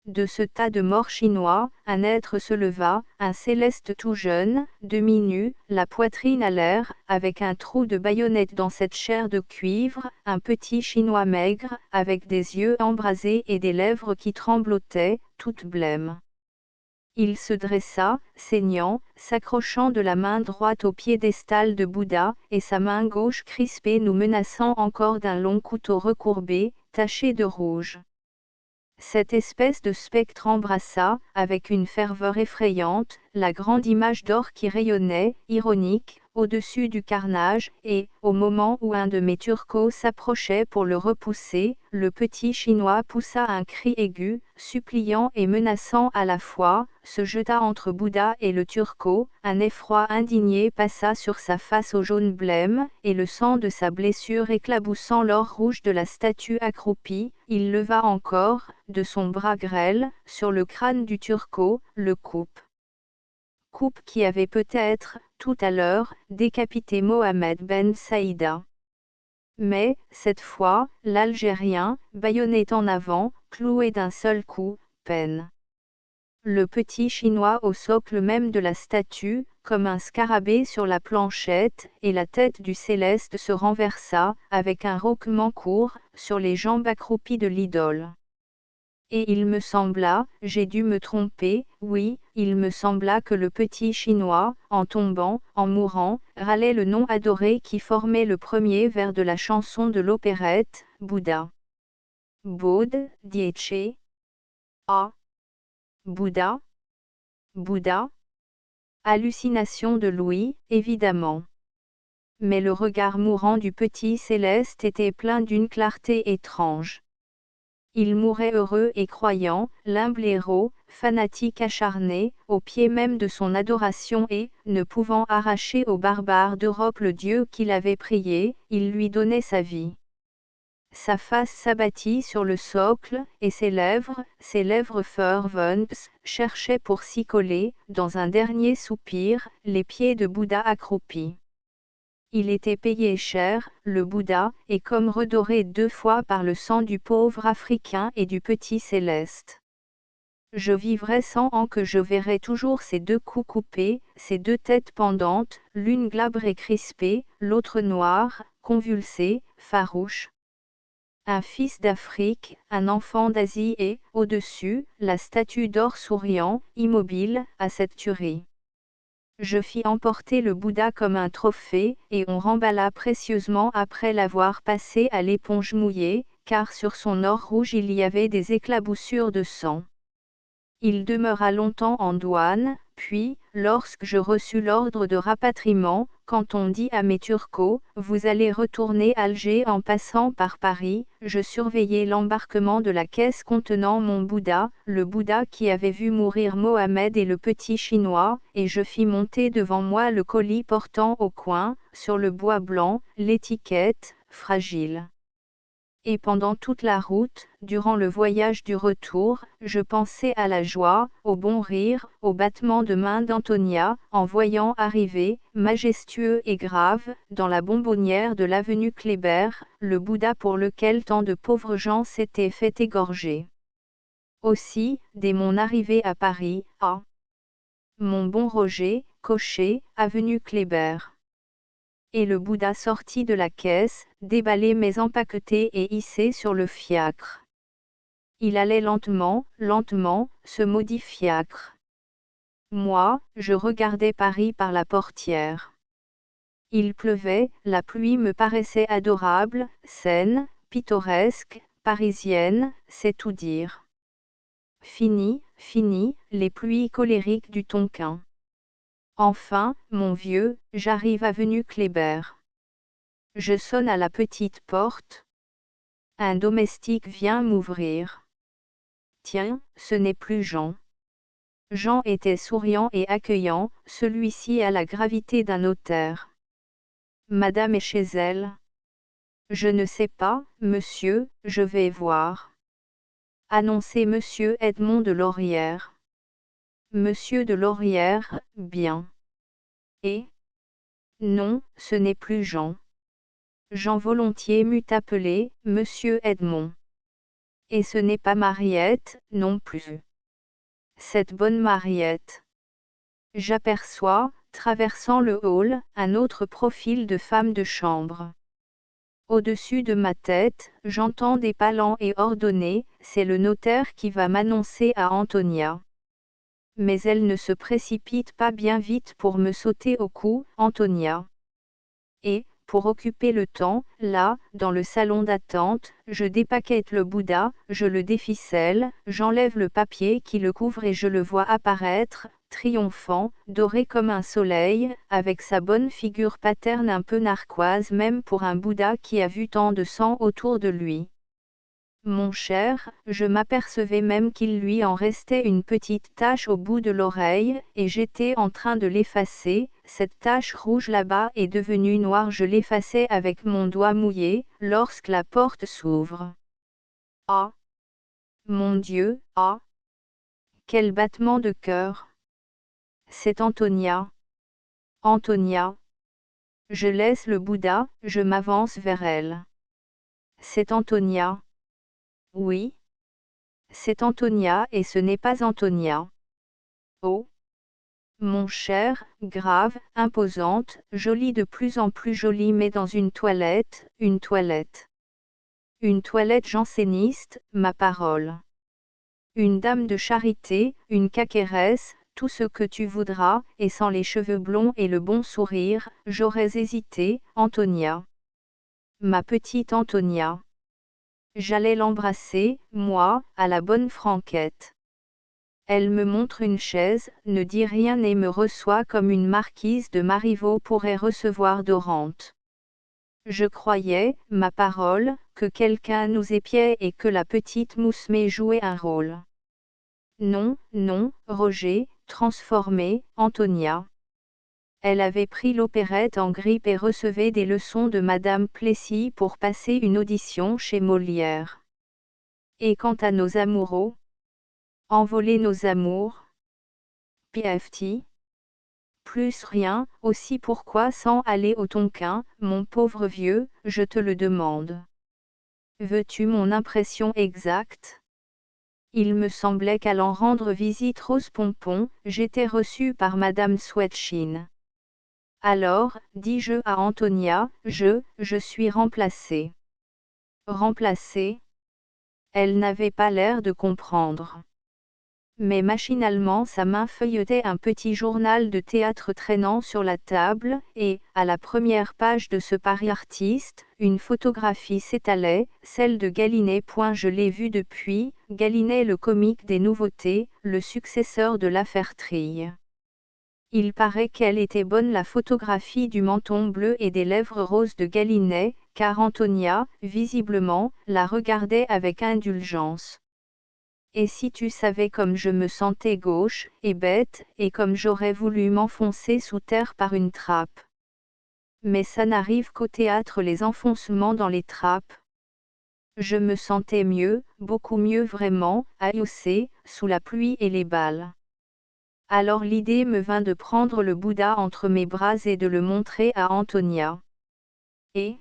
De ce tas de morts chinois, un être se leva, un céleste tout jeune, demi-nu, la poitrine à l'air, avec un trou de baïonnette dans cette chair de cuivre, un petit chinois maigre, avec des yeux embrasés et des lèvres qui tremblotaient, toutes blêmes. Il se dressa, saignant, s'accrochant de la main droite au piédestal de Bouddha, et sa main gauche crispée nous menaçant encore d'un long couteau recourbé, taché de rouge. Cette espèce de spectre embrassa, avec une ferveur effrayante, la grande image d'or qui rayonnait, ironique, au-dessus du carnage, et, au moment où un de mes Turcos s'approchait pour le repousser, le petit Chinois poussa un cri aigu, suppliant et menaçant à la fois, se jeta entre Bouddha et le Turco, un effroi indigné passa sur sa face au jaune blême, et le sang de sa blessure éclaboussant l'or rouge de la statue accroupie, il leva encore, de son bras grêle, sur le crâne du Turco, le coupe qui avait peut-être, tout à l'heure, décapité Mohammed Ben Saïda. Mais, cette fois, l'Algérien, baïonné en avant, cloué d'un seul coup, peine. Le petit Chinois au socle même de la statue, comme un scarabée sur la planchette, et la tête du céleste se renversa, avec un rauquement court, sur les jambes accroupies de l'idole. Et il me sembla, j'ai dû me tromper, oui, il me sembla que le petit Chinois, en tombant, en mourant, râlait le nom adoré qui formait le premier vers de la chanson de l'opérette, Bouddha. Baude, Dietche. Ah. Bouddha. Bouddha. Hallucination de Louis, évidemment. Mais le regard mourant du petit céleste était plein d'une clarté étrange. Il mourait heureux et croyant, l'humble héros, fanatique acharné, au pied même de son adoration et, ne pouvant arracher aux barbares d'Europe le Dieu qu'il avait prié, il lui donnait sa vie. Sa face s'abattit sur le socle, et ses lèvres ferventes, cherchaient pour s'y coller, dans un dernier soupir, les pieds de Bouddha accroupis. Il était payé cher, le Bouddha, et comme redoré 2 fois par le sang du pauvre Africain et du petit céleste. je vivrai 100 ans que je verrai toujours ces deux coups coupés, ces deux têtes pendantes, l'une glabre et crispée, l'autre noire, convulsée, farouche. Un fils d'Afrique, un enfant d'Asie et, au-dessus, la statue d'or souriant, immobile, à cette tuerie. Je fis emporter le Bouddha comme un trophée, et on remballa précieusement après l'avoir passé à l'éponge mouillée, car sur son or rouge il y avait des éclaboussures de sang. Il demeura longtemps en douane, puis, lorsque je reçus l'ordre de rapatriement, quand on dit à mes Turcos, vous allez retourner à Alger en passant par Paris, je surveillai l'embarquement de la caisse contenant mon Bouddha, le Bouddha qui avait vu mourir Mohamed et le petit Chinois, et je fis monter devant moi le colis portant au coin, sur le bois blanc, l'étiquette, fragile. Et pendant toute la route, durant le voyage du retour, je pensais à la joie, au bon rire, au battement de main d'Antonia, en voyant arriver, majestueux et grave, dans la bonbonnière de l'avenue Kléber, le Bouddha pour lequel tant de pauvres gens s'étaient fait égorger. Aussi, dès mon arrivée à Paris, mon bon Roger, cocher, avenue Kléber. Et le Bouddha sortit de la caisse, déballé mais empaqueté et hissé sur le fiacre. Il allait lentement, lentement, ce maudit fiacre. Moi, je regardais Paris par la portière. Il pleuvait, la pluie me paraissait adorable, saine, pittoresque, parisienne, c'est tout dire. Fini, fini, les pluies colériques du Tonkin. Enfin, mon vieux, j'arrive avenue Kléber. Je sonne à la petite porte. Un domestique vient m'ouvrir. Tiens, ce n'est plus Jean. Jean était souriant et accueillant, celui-ci a la gravité d'un notaire. Madame est chez elle. Je ne sais pas, monsieur, je vais voir. Annoncez monsieur Edmond de Laurière. Monsieur de Laurière, bien. Et? Non, ce n'est plus Jean. Jean volontiers m'eût appelé, monsieur Edmond. Et ce n'est pas Mariette, non plus. Cette bonne Mariette. J'aperçois, traversant le hall, un autre profil de femme de chambre. Au-dessus de ma tête, j'entends des pas lents et ordonnés, c'est le notaire qui va m'annoncer à Antonia. Mais elle ne se précipite pas bien vite pour me sauter au cou, Antonia. Et, pour occuper le temps, là, dans le salon d'attente, je dépaquette le Bouddha, je le déficelle, j'enlève le papier qui le couvre et je le vois apparaître, triomphant, doré comme un soleil, avec sa bonne figure paterne un peu narquoise même pour un Bouddha qui a vu tant de sang autour de lui. Mon cher, je m'apercevais même qu'il lui en restait une petite tache au bout de l'oreille, et j'étais en train de l'effacer, cette tache rouge là-bas est devenue noire, je l'effaçais avec mon doigt mouillé, lorsque la porte s'ouvre. Ah! Mon Dieu, ah! Quel battement de cœur! C'est Antonia. Antonia. Je laisse le Bouddha, je m'avance vers elle. C'est Antonia. Oui. C'est Antonia et ce n'est pas Antonia. Oh! Mon cher, grave, imposante, jolie de plus en plus jolie mais dans une toilette, une toilette. Une toilette janséniste, ma parole. Une dame de charité, une quaquéresse, tout ce que tu voudras, et sans les cheveux blonds et le bon sourire, j'aurais hésité, Antonia. Ma petite Antonia. J'allais l'embrasser, moi, à la bonne franquette. Elle me montre une chaise, ne dit rien et me reçoit comme une marquise de Marivaux pourrait recevoir Dorante. Je croyais, ma parole, que quelqu'un nous épiait et que la petite Mousmé jouait un rôle. Non, non, Roger, transformé, Antonia. Elle avait pris l'opérette en grippe et recevait des leçons de Madame Plessis pour passer une audition chez Molière. Et quant à nos amoureux, envoler nos amours, PFT. Plus rien, aussi pourquoi sans aller au Tonkin, mon pauvre vieux, je te le demande. Veux-tu mon impression exacte? Il me semblait qu'allant rendre visite Rose Pompon, j'étais reçue par Madame Swetchine. Alors, dis-je à Antonia, je suis remplacée. Remplacée? Elle n'avait pas l'air de comprendre. Mais machinalement sa main feuilletait un petit journal de théâtre traînant sur la table, et, à la première page de ce pari artiste, une photographie s'étalait, celle de Galinet. Je l'ai vu depuis, Galinet le comique des nouveautés, le successeur de l'affaire Trille. Il paraît qu'elle était bonne la photographie du menton bleu et des lèvres roses de Galinet, car Antonia, visiblement, la regardait avec indulgence. Et si tu savais comme je me sentais gauche, et bête, et comme j'aurais voulu m'enfoncer sous terre par une trappe. Mais ça n'arrive qu'au théâtre les enfoncements dans les trappes. Je me sentais mieux, beaucoup mieux vraiment, ailloussée, sous la pluie et les balles. Alors l'idée me vint de prendre le Bouddha entre mes bras et de le montrer à Antonia. Et,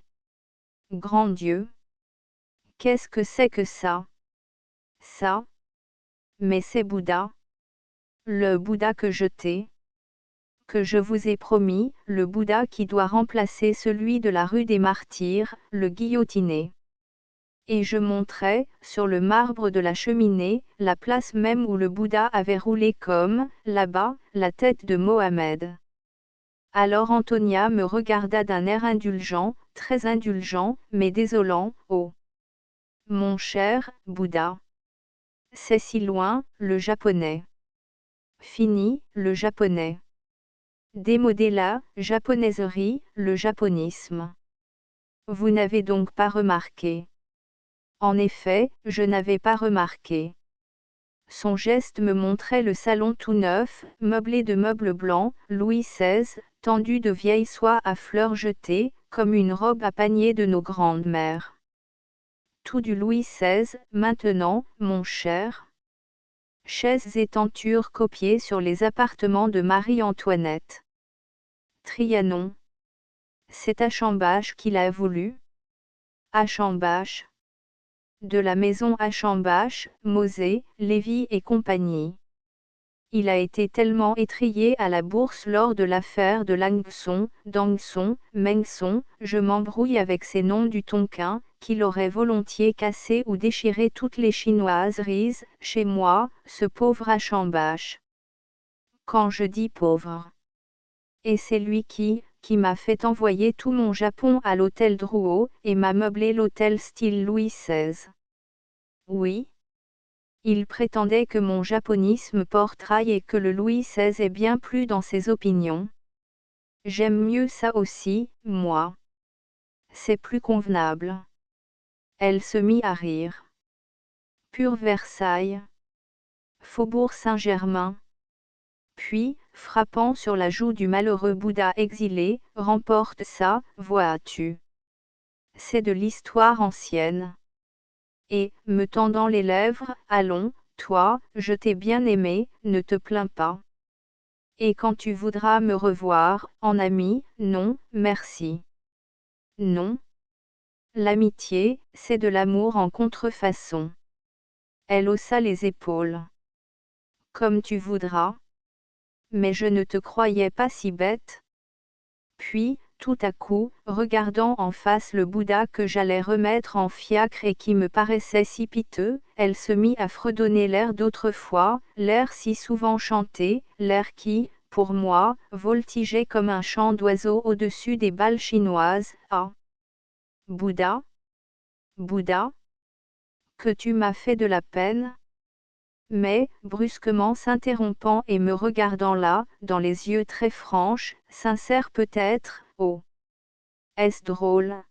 grand Dieu, qu'est-ce que c'est que ça? Ça? Mais c'est Bouddha. Le Bouddha que je vous ai promis, le Bouddha qui doit remplacer celui de la rue des Martyrs, le guillotiné. Et je montrai, sur le marbre de la cheminée, la place même où le Bouddha avait roulé comme, là-bas, la tête de Mohammed. Alors Antonia me regarda d'un air indulgent, très indulgent, mais désolant, oh! Mon cher Bouddha! C'est si loin, le japonais. Fini, le japonais. Démodé la japonaiserie, le japonisme. Vous n'avez donc pas remarqué. En effet, je n'avais pas remarqué. Son geste me montrait le salon tout neuf, meublé de meubles blancs, Louis XVI, tendu de vieille soie à fleurs jetées, comme une robe à panier de nos grandes-mères. Tout du Louis XVI, maintenant, mon cher. Chaises et tentures copiées sur les appartements de Marie-Antoinette. Trianon. C'est Achambache qui l'a voulu. Achambache. De la maison Achambache, Mosée, Lévy et compagnie. Il a été tellement étrillé à la bourse lors de l'affaire de Langson, Dangson, Mengson, je m'embrouille avec ces noms du Tonkin, qu'il aurait volontiers cassé ou déchiré toutes les chinoiseries, chez moi, ce pauvre Achambache. Quand je dis pauvre. Et c'est lui qui m'a fait envoyer tout mon Japon à l'hôtel Drouot, et m'a meublé l'hôtel style Louis XVI. Oui. Il prétendait que mon japonisme porte raille et que le Louis XVI est bien plus dans ses opinions. J'aime mieux ça aussi, moi. C'est plus convenable. Elle se mit à rire. Pur Versailles. Faubourg Saint-Germain. Puis, frappant sur la joue du malheureux Bouddha exilé, remporte ça, vois-tu. C'est de l'histoire ancienne. Et, me tendant les lèvres, allons, toi, je t'ai bien aimé, ne te plains pas. Et quand tu voudras me revoir, en ami, non, merci. Non. L'amitié, c'est de l'amour en contrefaçon. Elle haussa les épaules. Comme tu voudras. Mais je ne te croyais pas si bête. Puis, tout à coup, regardant en face le Bouddha que j'allais remettre en fiacre et qui me paraissait si piteux, elle se mit à fredonner l'air d'autrefois, l'air si souvent chanté, l'air qui, pour moi, voltigeait comme un chant d'oiseau au-dessus des balles chinoises. Ah! Bouddha? Bouddha? Que tu m'as fait de la peine? Mais, brusquement s'interrompant et me regardant là, dans les yeux très franches, sincères peut-être, oh! Est-ce drôle?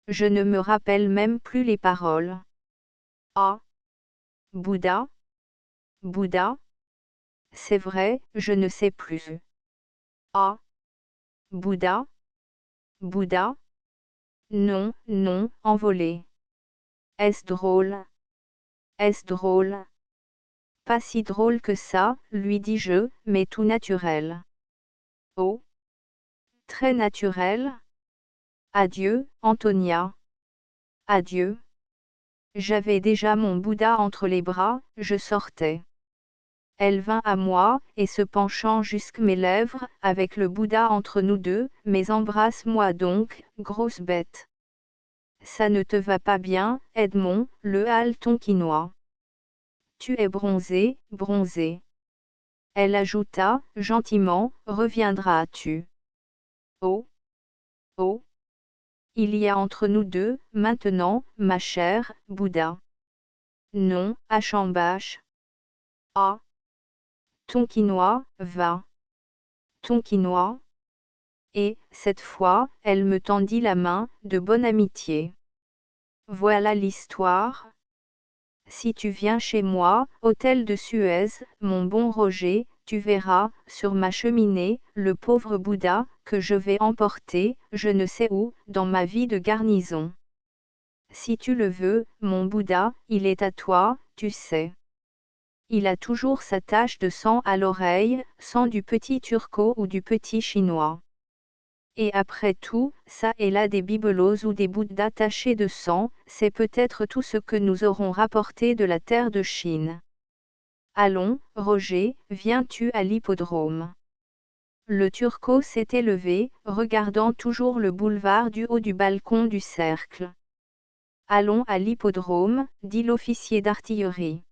Je ne me rappelle même plus les paroles. Ah! Bouddha? Bouddha? C'est vrai, je ne sais plus. Ah! Bouddha? Bouddha? Non, non, envolé. Est-ce drôle? Est-ce drôle? Pas si drôle que ça, lui dis-je, mais tout naturel. Oh! Très naturel? Adieu, Antonia. Adieu. J'avais déjà mon Bouddha entre les bras, je sortais. Elle vint à moi, et se penchant jusque mes lèvres, avec le Bouddha entre nous deux, mais embrasse-moi donc, grosse bête. Ça ne te va pas bien, Edmond, le hale tonkinois. Tu es bronzé, bronzé. Elle ajouta, gentiment, reviendras-tu? Oh! Oh! Il y a entre nous deux, maintenant, ma chère, Bouddha. Non, Achambache. Ah! Tonkinois, va. Tonkinois. Et, cette fois, elle me tendit la main, de bonne amitié. Voilà l'histoire. Si tu viens chez moi, hôtel de Suez, mon bon Roger, tu verras, sur ma cheminée, le pauvre Bouddha, que je vais emporter, je ne sais où, dans ma vie de garnison. Si tu le veux, mon Bouddha, il est à toi, tu sais. Il a toujours sa tache de sang à l'oreille, sang du petit turco ou du petit chinois. Et après tout, ça et là des bibelots ou des bouddhas tachés de sang, c'est peut-être tout ce que nous aurons rapporté de la terre de Chine. Allons, Roger, viens-tu à l'hippodrome? Le turco s'était levé, regardant toujours le boulevard du haut du balcon du cercle. Allons à l'hippodrome, dit l'officier d'artillerie.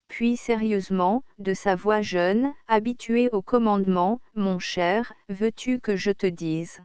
Puis sérieusement, de sa voix jeune, habituée au commandement, mon cher, veux-tu que je te dise?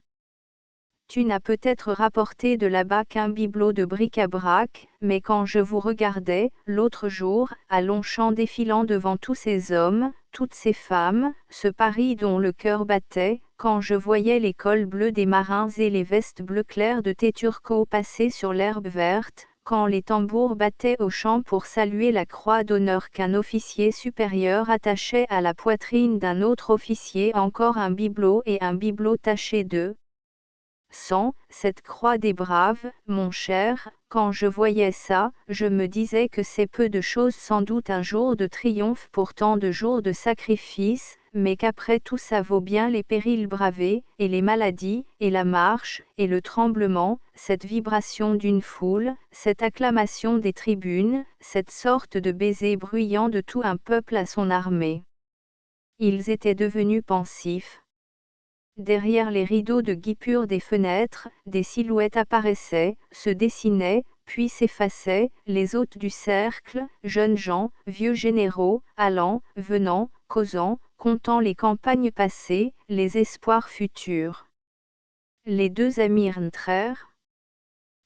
Tu n'as peut-être rapporté de là-bas qu'un bibelot de bric-à-brac, mais quand je vous regardais, l'autre jour, à Longchamp défilant devant tous ces hommes, toutes ces femmes, ce Paris dont le cœur battait, quand je voyais les cols bleus des marins et les vestes bleu clair de tes turcos passer sur l'herbe verte, quand les tambours battaient au champ pour saluer la croix d'honneur qu'un officier supérieur attachait à la poitrine d'un autre officier, encore un bibelot et un bibelot taché de sang, cette croix des braves, mon cher, quand je voyais ça, je me disais que c'est peu de choses, sans doute un jour de triomphe pour tant de jours de sacrifice, mais qu'après tout ça vaut bien les périls bravés, et les maladies, et la marche, et le tremblement, cette vibration d'une foule, cette acclamation des tribunes, cette sorte de baiser bruyant de tout un peuple à son armée. Ils étaient devenus pensifs. Derrière les rideaux de guipure des fenêtres, des silhouettes apparaissaient, se dessinaient, puis s'effaçaient, les hôtes du cercle, jeunes gens, vieux généraux, allant, venant, causant, comptant les campagnes passées, les espoirs futurs. Les deux amis rentrèrent.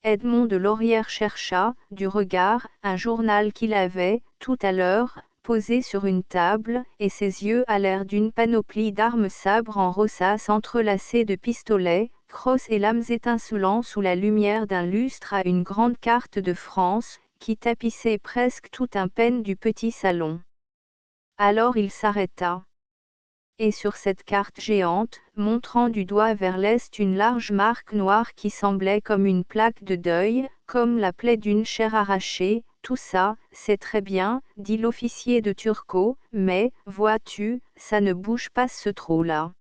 Edmond de Laurière chercha, du regard, un journal qu'il avait, tout à l'heure, posé sur une table, et ses yeux allèrent d'une panoplie d'armes sabres en rosace entrelacées de pistolets, crosses et lames étincelant sous la lumière d'un lustre à une grande carte de France, qui tapissait presque tout un pen du petit salon. Alors il s'arrêta. Et sur cette carte géante, montrant du doigt vers l'est une large marque noire qui semblait comme une plaque de deuil, comme la plaie d'une chair arrachée, tout ça, c'est très bien, dit l'officier de Turco, mais, vois-tu, ça ne bouge pas ce trou-là.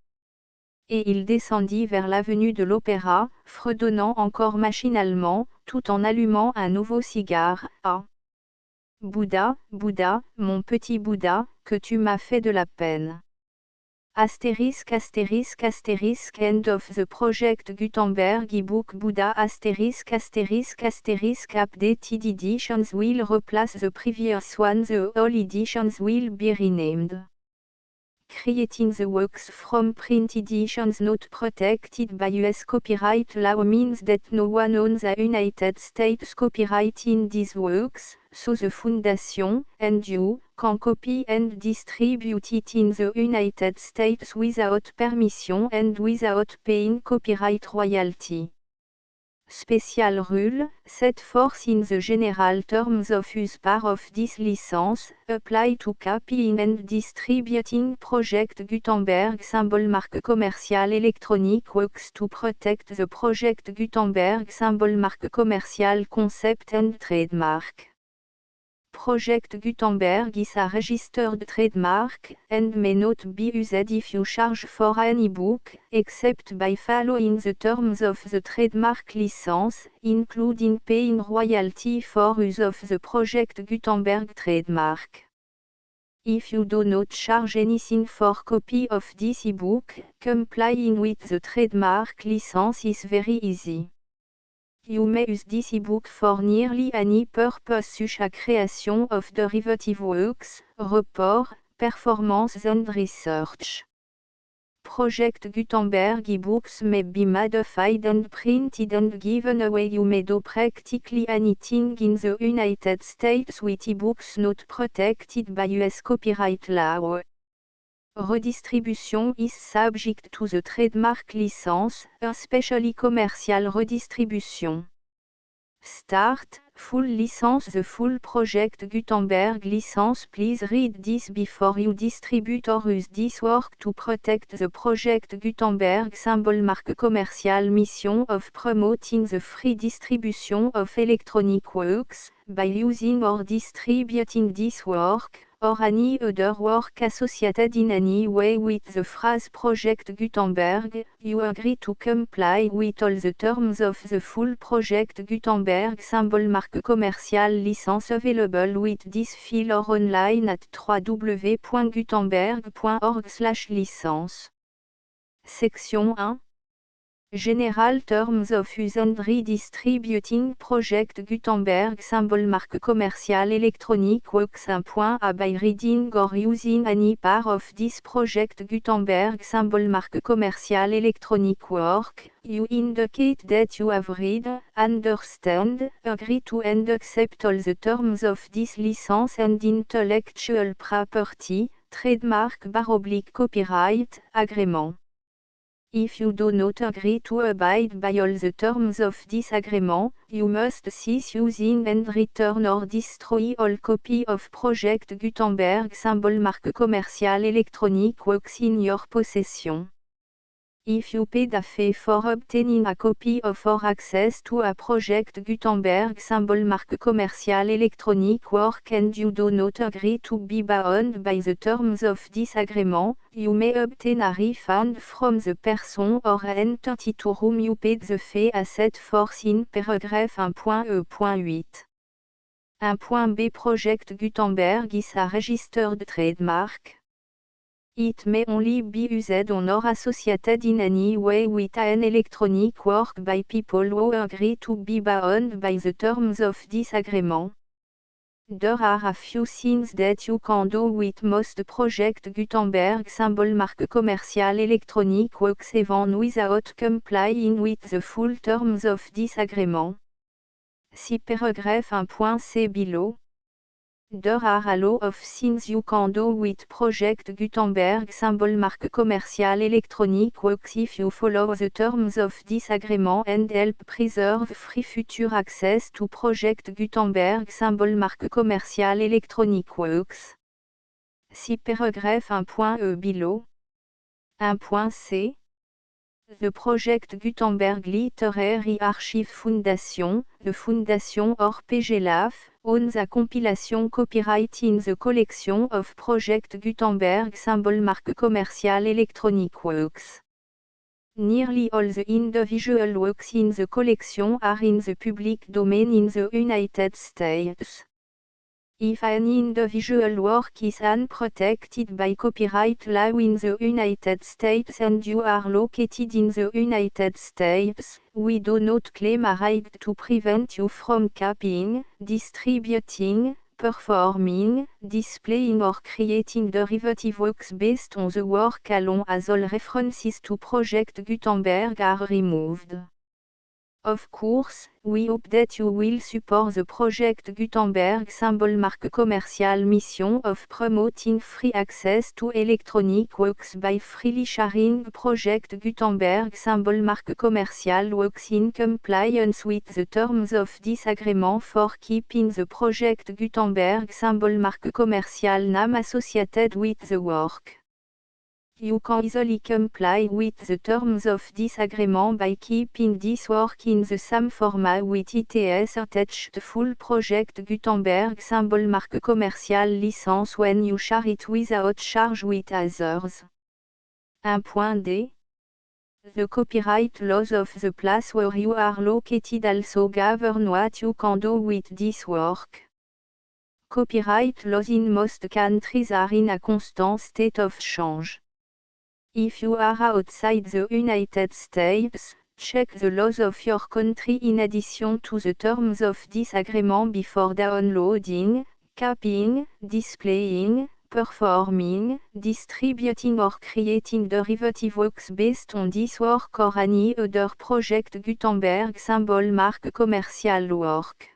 Et il descendit vers l'avenue de l'Opéra, fredonnant encore machinalement, tout en allumant un nouveau cigare. Ah! Bouddha, Bouddha, mon petit Bouddha, que tu m'as fait de la peine. Asterisk asterisk asterisk end of the project Gutenberg ebook Buddha asterisk asterisk asterisk updated editions will replace the previous one, the all editions will be renamed. Creating the works from print editions not protected by US copyright law means that no one owns the United States copyright in these works, so the Foundation, and you, can copy and distribute it in the United States without permission and without paying copyright royalty. Special rule, set forth in the general terms of use part of this license, apply to copying and distributing Project Gutenberg symbol marque commercial electronic works to protect the Project Gutenberg symbol marque commercial concept and trademark. Project Gutenberg is a registered trademark, and may not be used if you charge for any book, except by following the terms of the trademark license, including paying royalty for use of the Project Gutenberg trademark. If you do not charge anything for copy of this ebook, complying with the trademark license is very easy. You may use this ebook for nearly any purpose such as creation of derivative works, report, performance and research. Project Gutenberg ebooks may be modified and printed and given away. You may do practically anything in the United States with ebooks not protected by US copyright law. Redistribution is subject to the trademark license, especially commercial redistribution. Start, full license. The full Project Gutenberg license. Please read this before you distribute or use this work to protect the Project Gutenberg symbol mark. Commercial mission of promoting the free distribution of electronic works, by using or distributing this work, or any other work associated in any way with the phrase Project Gutenberg. You agree to comply with all the terms of the full Project Gutenberg symbol mark commercial license available with this file or online at www.gutenberg.org/licence. Section 1. General Terms of Use and Redistributing Project Gutenberg symbol mark commercial electronic works. 1.a By reading or using any part of this Project Gutenberg symbol mark commercial electronic work, you indicate that you have read, understand, agree to and accept all the terms of this license and intellectual property, trademark/copyright, agreement. If you do not agree to abide by all the terms of this agreement, you must cease using and return or destroy all copy of Project Gutenberg symbol mark commercial electronic works in your possession. If you paid a fee for obtaining a copy of or access to a Project Gutenberg symbol mark commercial electronic work and you do not agree to be bound by the terms of this agreement, you may obtain a refund from the person or entity to whom you paid the fee as set forth in paragraph 1.e.8. 1.b Project Gutenberg is a registered trademark. It may only be used on or associated in any way with an electronic work by people who agree to be bound by the terms of this agreement. There are a few things that you can do with most Project Gutenberg symbol mark commercial electronic works even without complying with the full terms of this agreement. See paragraph 1.c below. There are a lot of things you can do with Project Gutenberg symbol mark commercial electronic works if you follow the terms of this agreement and help preserve free future access to Project Gutenberg symbol mark commercial electronic works. See paragraph 1.e below. 1.c. The Project Gutenberg Literary Archive Foundation, the Foundation or PGLAF, owns a compilation copyright in the collection of Project Gutenberg symbol mark commercial electronic works. Nearly all the individual works in the collection are in the public domain in the United States. If an individual work is unprotected by copyright law in the United States and you are located in the United States, we do not claim a right to prevent you from copying, distributing, performing, displaying or creating derivative works based on the work alone as all references to Project Gutenberg are removed. Of course, we hope that you will support the Project Gutenberg symbol mark commercial mission of promoting free access to electronic works by freely sharing Project Gutenberg symbol mark commercial works in compliance with the terms of this agreement for keeping the Project Gutenberg symbol mark commercial name associated with the work. You can easily comply with the terms of this agreement by keeping this work in the same format with its attached full project Gutenberg symbol marque commerciale licence when you share it without charge with others. 1.d. The copyright laws of the place where you are located also govern what you can do with this work. Copyright laws in most countries are in a constant state of change. If you are outside the United States, check the laws of your country in addition to the terms of this agreement before downloading, copying, displaying, performing, distributing or creating derivative works based on this work or any other project Gutenberg symbol marque commercial work.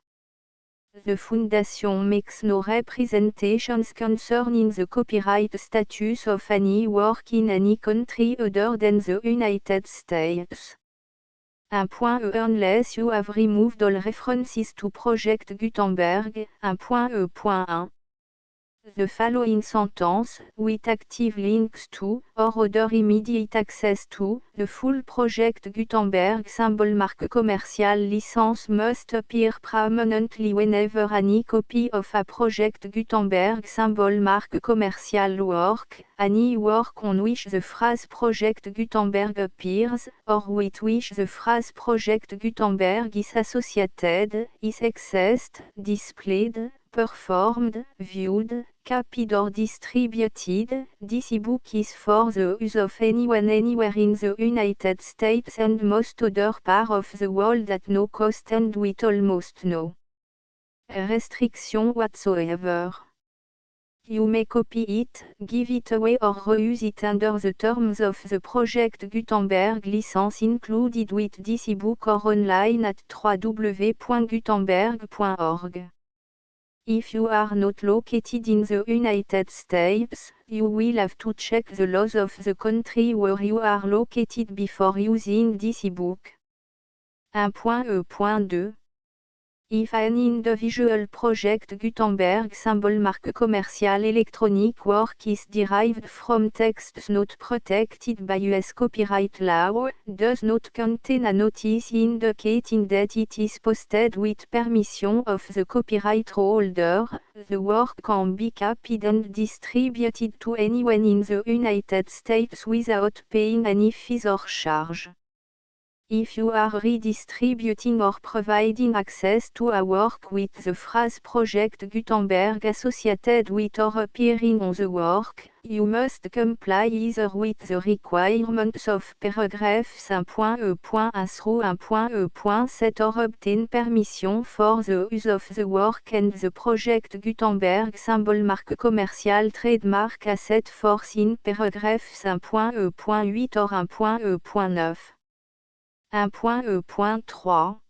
The Foundation makes no representations concerning the copyright status of any work in any country other than the United States. 1.e Unless you have removed all references to Project Gutenberg. 1.e.1 The following sentence, with active links to, or other immediate access to, the full Project Gutenberg symbol marque commercial license must appear prominently whenever any copy of a Project Gutenberg symbol marque commercial work, any work on which the phrase Project Gutenberg appears, or with which the phrase Project Gutenberg is associated, is accessed, displayed, performed, viewed, copied or distributed. This ebook is for the use of anyone anywhere in the United States and most other parts of the world at no cost and with almost no restriction whatsoever. You may copy it, give it away or reuse it under the terms of the Project Gutenberg license included with this ebook or online at www.gutenberg.org. If you are not located in the United States, you will have to check the laws of the country where you are located before using this ebook. 1.e.2 If an individual Project Gutenberg symbol marque commercial electronic work is derived from texts not protected by US copyright law, does not contain a notice indicating that it is posted with permission of the copyright holder, the work can be copied and distributed to anyone in the United States without paying any fees or charge. If you are redistributing or providing access to a work with the phrase Project Gutenberg associated with or appearing on the work, you must comply either with the requirements of paragraphs 1.e.1 through 1.e.7 or obtain permission for the use of the work and the Project Gutenberg symbol marque commercial trademark asset force in paragraphs 1.e.8 or 1.e.9. 1.e.3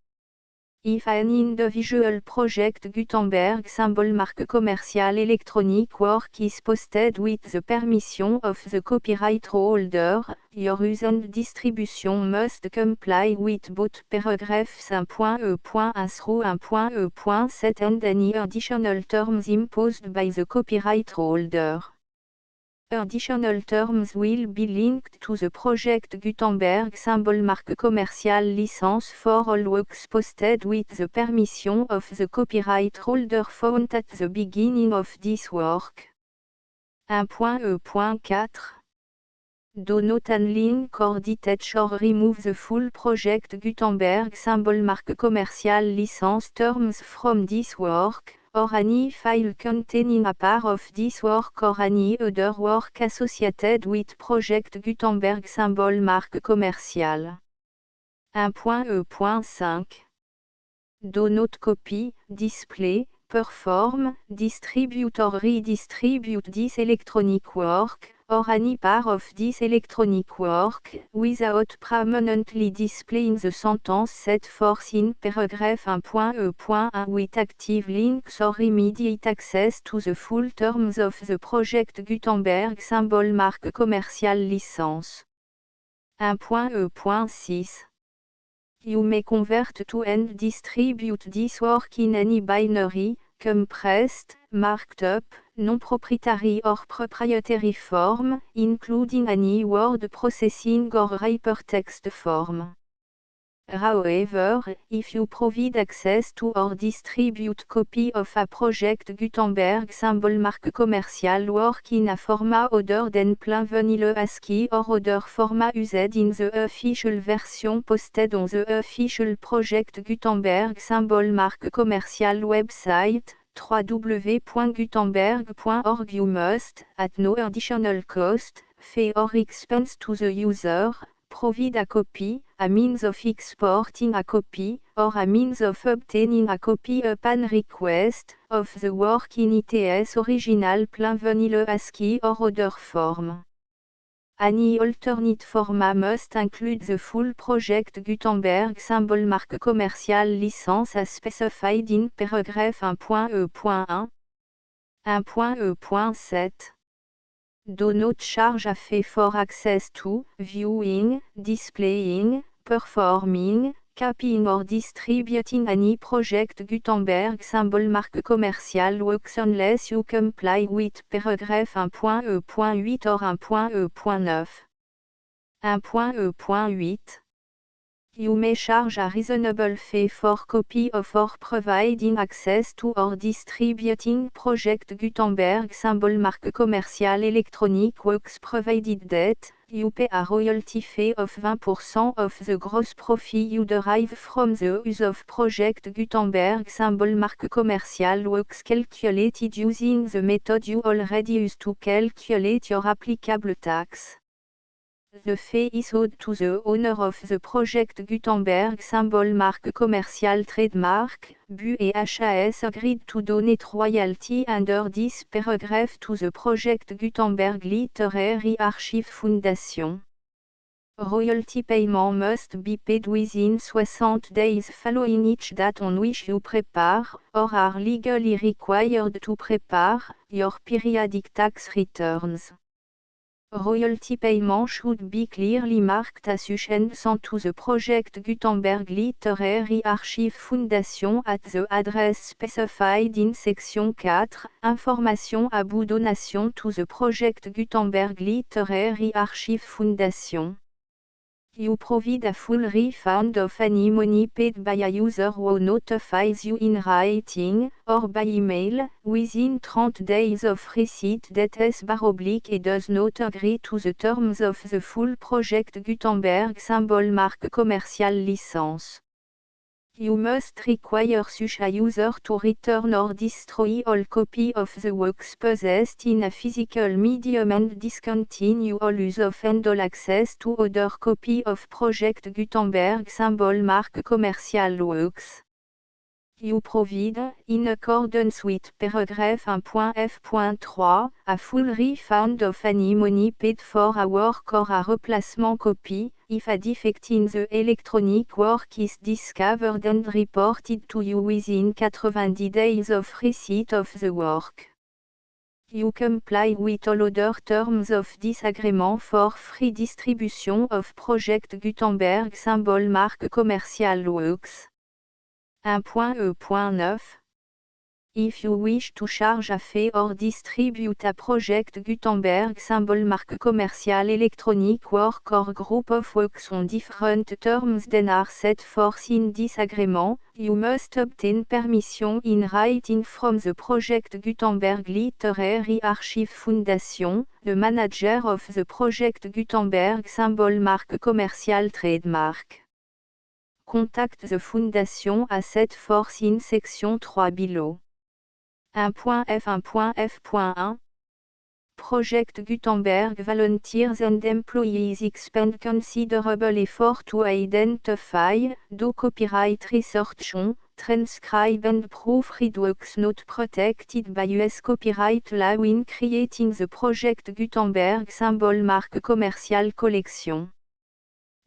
If an individual Project Gutenberg symbol marque commercial electronic work is posted with the permission of the copyright holder, your use and distribution must comply with both paragraphs 1.e.1 through 1.e.7 and any additional terms imposed by the copyright holder. Additional terms will be linked to the Project Gutenberg symbol marque commercial license for all works posted with the permission of the copyright holder found at the beginning of this work. 1.e.4 Do not unlink or detach or remove the full Project Gutenberg symbol marque commercial license terms from this work, or any file containing a part of this work or any other work associated with Project Gutenberg symbol marque commercial. 1.e.5 Do not copy, display, perform, distribute or redistribute this electronic work, or any part of this electronic work, without permanently displaying the sentence set forth in paragraph 1.e.1 with active links or immediate access to the full terms of the Project Gutenberg symbol marque commercial license. 1.e.6 You may convert to and distribute this work in any binary, compressed, marked up, non-proprietary or proprietary form, including any word processing or hypertext form. However, if you provide access to or distribute copy of a project Gutenberg symbol mark commercial work in a format other than plain vanilla ASCII or other format used in the official version posted on the official project Gutenberg symbol mark commercial website, www.gutenberg.org, you must, at no additional cost, fee or expense to the user, provide a copy, a means of exporting a copy, or a means of obtaining a copy upon request, of the work in its original plain vanilla ASCII or other form. Any alternate format must include the full project Gutenberg symbol mark commercial license as specified in paragraph 1.e.1. 1.e.7. Do not charge a fee for access to, viewing, displaying, performing, copying or distributing any project Gutenberg symbol mark commercial works unless you comply with paragraph 1.e.8 or 1.e.9. 1.e.8. You may charge a reasonable fee for copy of or providing access to or distributing project Gutenberg symbol mark commercial electronic works provided that you pay a royalty fee of 20% of the gross profit you derive from the use of project Gutenberg symbol mark commercial works calculated using the method you already use to calculate your applicable tax. The fee is owed to the owner of the project Gutenberg symbol mark commercial trademark, BU et HAS agreed to donate royalty under this paragraph to the project Gutenberg Literary Archive Foundation. Royalty payment must be paid within 60 days following each date on which you prepare, or are legally required to prepare, your periodic tax returns. Royalty payment should be clearly marked as sent to the project Gutenberg Literary Archive Foundation at the address specified in section 4, Information about donation to the project Gutenberg Literary Archive Foundation. You provide a full refund of any money paid by a user who notifies you in writing, or by email, within 30 days of receipt that // does not agree to the terms of the full project Gutenberg symbol mark commercial license. You must require such a user to return or destroy all copy of the works possessed in a physical medium and discontinue all use of and all access to other copy of project Gutenberg symbol mark commercial works. You provide, in accordance with paragraph 1.f.3, a full refund of any money paid for a work or a replacement copy, if a defect in the electronic work is discovered and reported to you within 90 days of receipt of the work. You comply with all other terms of this agreement for free distribution of project Gutenberg symbol mark commercial works. 1.e.9. If you wish to charge a fee or distribute a project Gutenberg symbol mark commercial electronic work or group of works on different terms than are set forth in this agreement, you must obtain permission in writing from the project Gutenberg Literary Archive Foundation, the manager of the project Gutenberg symbol mark commercial trademark. Contact the Foundation as set forth in section 3 below. 1.f.1.f.1 Project Gutenberg volunteers and employees expend considerable effort to identify, do copyright research on, transcribe and proofread works not protected by US copyright law in creating the project Gutenberg symbol mark commercial collection.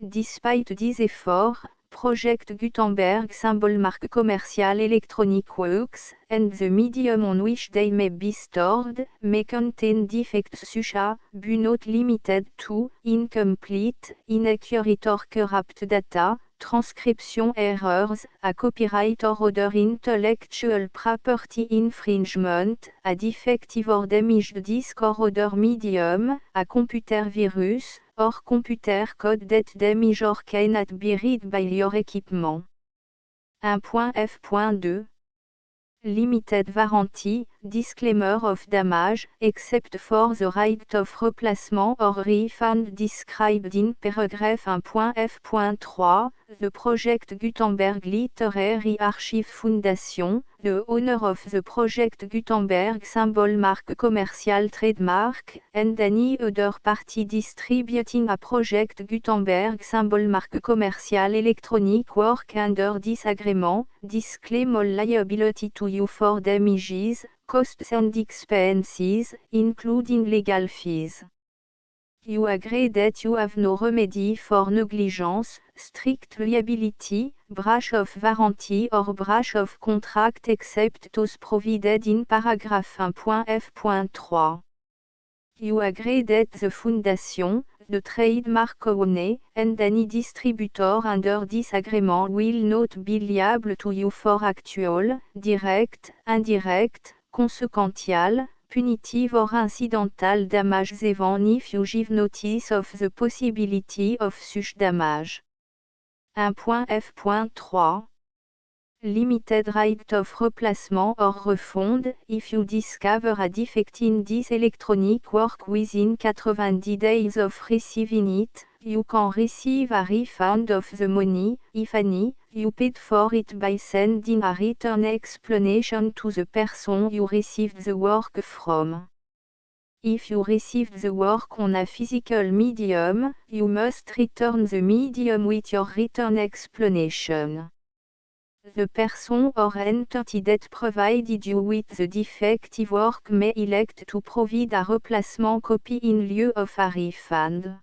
Despite these efforts, Project Gutenberg symbol mark commercial electronic works, and the medium on which they may be stored, may contain defects such as, but not limited to, incomplete, inaccurate or corrupt data, transcription errors, a copyright or other intellectual property infringement, a defective or damaged disk or other medium, a computer virus, or computer code that damage or cannot be read by your equipment. 1.f.2 Limited warranty, disclaimer of damage, except for the right of replacement or refund described in paragraph 1.f.3, the Project Gutenberg Literary Archive Foundation, the owner of the Project Gutenberg symbol mark commercial trademark, and any other party distributing a Project Gutenberg symbol mark commercial electronic work under this agreement, disclaim all liability to you for damages, costs and expenses, including legal fees. You agree that you have no remedy for negligence, strict liability, breach of warranty or breach of contract except those provided in paragraph 1.f.3. You agree that the Foundation, the trademark owner, and any distributor under this agreement will not be liable to you for actual, direct, indirect, consequential, punitive or incidental damages even if you give notice of the possibility of such damage. 1.f.3 Limited right of replacement or refund, if you discover a defect in this electronic work within 90 days of receiving it, you can receive a refund of the money, if any, you paid for it by sending a written explanation to the person you received the work from. If you received the work on a physical medium, you must return the medium with your written explanation. The person or entity that provided you with the defective work may elect to provide a replacement copy in lieu of a refund.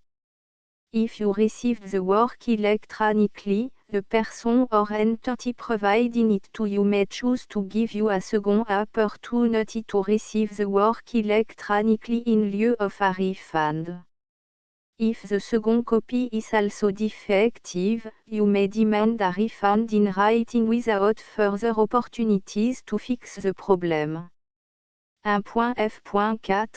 If you received the work electronically, the person or entity providing it to you may choose to give you a second opportunity to receive the work electronically in lieu of a refund. If the second copy is also defective, you may demand a refund in writing without further opportunities to fix the problem. 1.f.4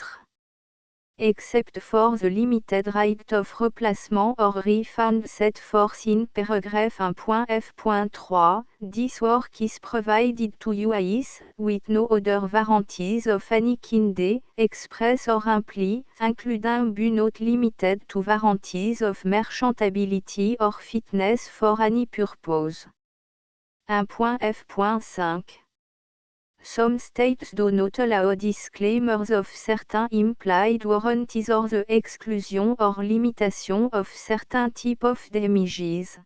Except for the limited right of replacement or refund set forth in paragraph 1.f.3, this work is provided to you as, with no other warranties of any kind, express or implied, including but not limited to warranties of merchantability or fitness for any purpose. 1.f.5 Some states do not allow disclaimers of certain implied warranties or the exclusion or limitation of certain type of damages.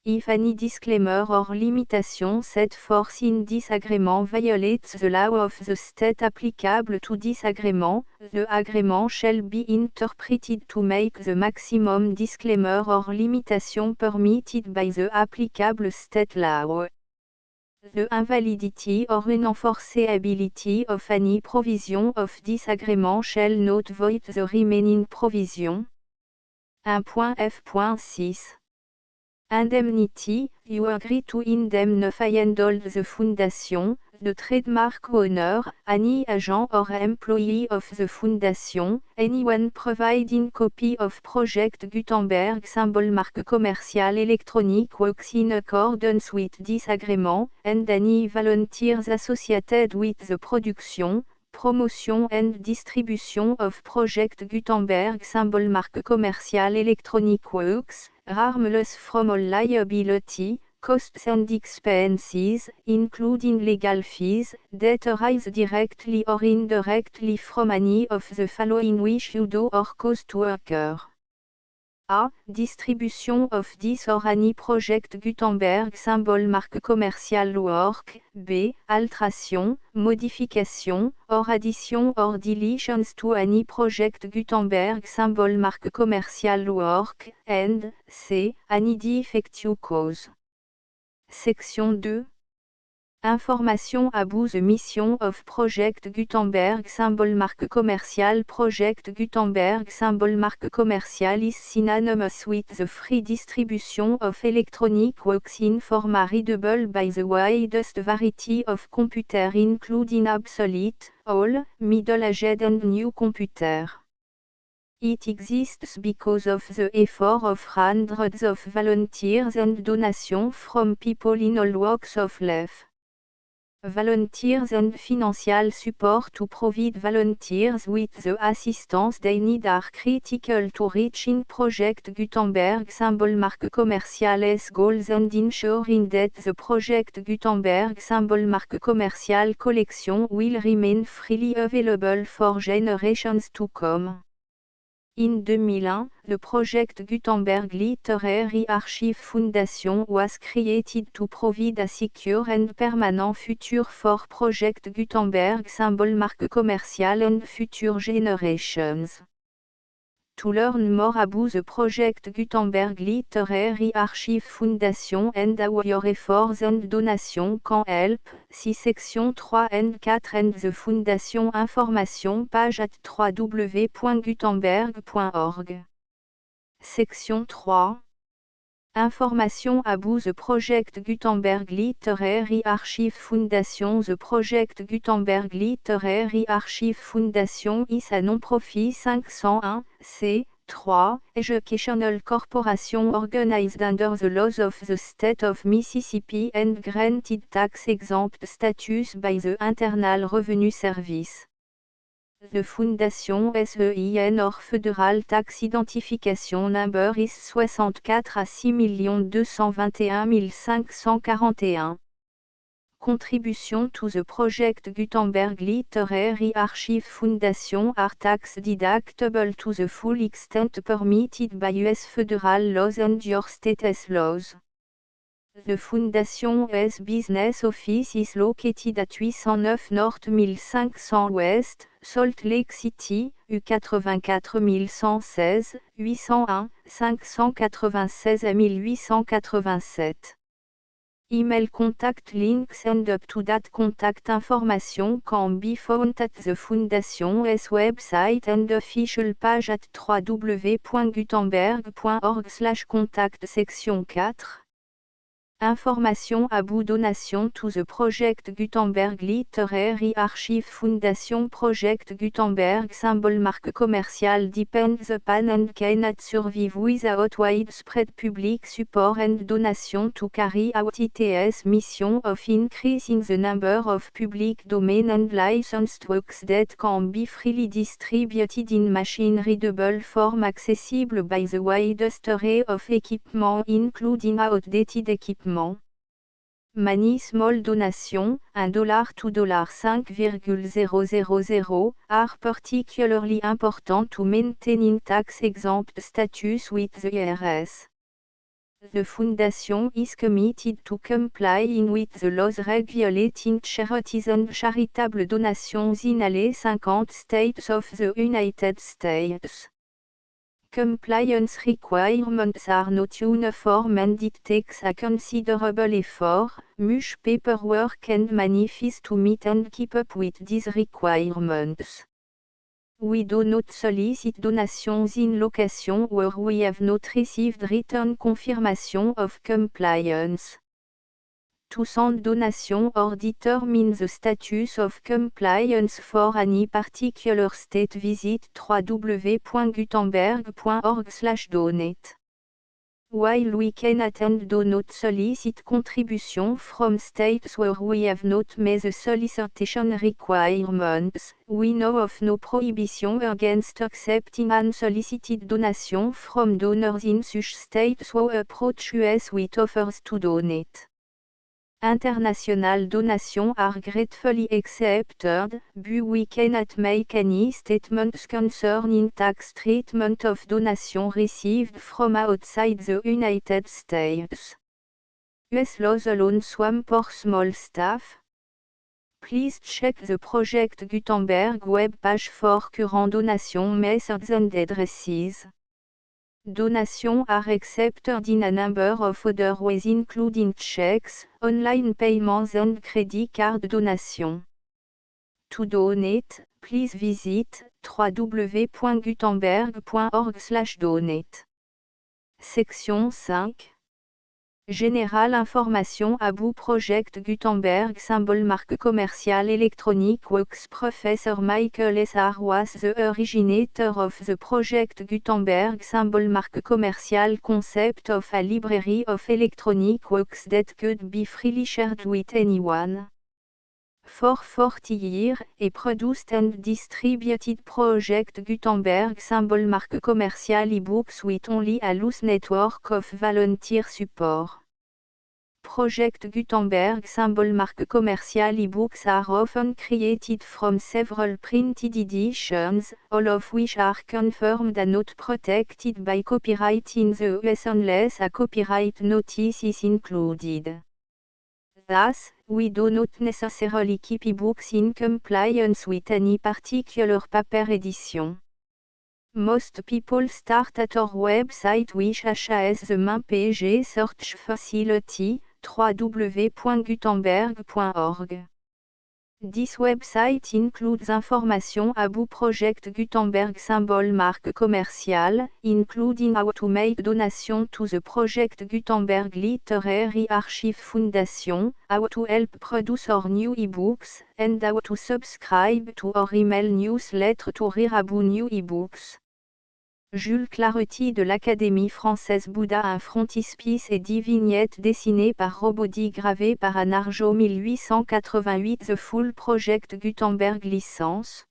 If any disclaimer or limitation set forth in this agreement violates the law of the state applicable to this agreement, the agreement shall be interpreted to make the maximum disclaimer or limitation permitted by the applicable state law. The invalidity or unenforceability of any provision of this agreement shall not void the remaining provision. 1.f.6 Indemnity, you agree to indemnify and hold the Foundation, the trademark owner, any agent or employee of the Foundation, anyone providing copy of Project Gutenberg symbol mark commercial electronic works in accordance with this agreement, and any volunteers associated with the production, promotion and distribution of Project Gutenberg symbol mark commercial electronic works, harmless from all liability, costs and expenses, including legal fees, that arise directly or indirectly from any of the following which you do or cause to occur. A. Distribution of this or any Project Gutenberg symbol mark commercial work. B. Alteration, modification, or addition or deletions to any Project Gutenberg symbol mark commercial work. And C. Any defective cause. Section 2. Information about the mission of Project Gutenberg symbol marque commerciale. Project Gutenberg symbol marque commerciale is synonymous with the free distribution of electronic works in format readable by the widest variety of computer including obsolete, old, middle-aged and new computer. It exists because of the effort of hundreds of volunteers and donations from people in all walks of life. Volunteers and financial support to provide volunteers with the assistance they need are critical to reaching Project Gutenberg symbol marque commerciale's goals and ensuring that the Project Gutenberg symbol marque commercial collection will remain freely available for generations to come. In 2001, the Project Gutenberg Literary Archive Foundation was created to provide a secure and permanent future for Project Gutenberg symbol marque commercial and future generations. To learn more about the Project Gutenberg Literary Archive Foundation and how your efforts and donations can help, see section 3 and 4 and the Foundation information page at www.gutenberg.org. Section 3. Information about the Project Gutenberg Literary Archive Foundation. The Project Gutenberg Literary Archive Foundation is a non-profit 501(c)(3) educational corporation organized under the laws of the state of Mississippi and granted tax-exempt status by the Internal Revenue Service. The Fondation SEIN or Federal Tax Identification Number is 64 à 6 221 541. Contribution to the Project Gutenberg Literary Archive Foundation are tax deductible to the full extent permitted by US federal laws and your state's laws. The Foundation's business office is located at 809 North 1500 West, Salt Lake City, U84 116, 801, 596 à 1887. Email contact links and up-to-date contact information can be found at the Foundation's website and official page at www.gutenberg.org/contact. Section 4. Information about donation to the Project Gutenberg Literary Archive Foundation. Project Gutenberg symbol marque commercial depends upon and cannot survive without widespread public support and donation to carry out its mission of increasing the number of public domain and licensed works that can be freely distributed in machine-readable form accessible by the widest array of equipment including outdated equipment. Many small donations, $1 to $5,000, are particularly important to maintaining tax-exempt status with the IRS. The Foundation is committed to complying with the laws regulating charities and charitable donations in all 50 states of the United States. Compliance requirements are not uniform and it takes a considerable effort, much paperwork and money fees to meet and keep up with these requirements. We do not solicit donations in locations where we have not received written confirmation of compliance. To send donation or determine the status of compliance for any particular state, visit www.gutenberg.org/donate. While we cannot and do not solicit contribution from states where we have not met the solicitation requirements, we know of no prohibition against accepting unsolicited donation from donors in such states who approach us with offers to donate. International donations are gratefully accepted, but we cannot make any statements concerning tax treatment of donations received from outside the United States. US laws alone swam for small staff. Please check the Project Gutenberg web page for current donation methods and addresses. Donation are accepted in a number of other ways including checks, online payments and credit card donation. To donate, please visit www.gutenberg.org/donate. Section 5. Générale information about Project Gutenberg symbol marque commerciale électronique works. Professor Michael S. R. was the originator of the Project Gutenberg symbol marque commerciale concept of a library of electronic works that could be freely shared with anyone. For 40 years, he produced and distributed Project Gutenberg symbol marque commerciale e-books with only a loose network of volunteer support. Project Gutenberg symbol marque commerciale e-books are often created from several printed editions, all of which are confirmed and not protected by copyright in the US unless a copyright notice is included. Thus, we do not necessarily keep ebooks in compliance with any particular paper edition. Most people start at our website which has the main page search facility, www.gutenberg.org. This website includes information about Project Gutenberg symbol marque commerciale, including how to make donation to the Project Gutenberg Literary Archive Foundation, how to help produce our new ebooks, and how to subscribe to our email newsletter to read about new ebooks. Jules Claretie de l'Académie française. Bouddha. Un frontispice et 10 vignettes dessinées par Robodi gravées par Anarjo 1888. The Full Project Gutenberg licence.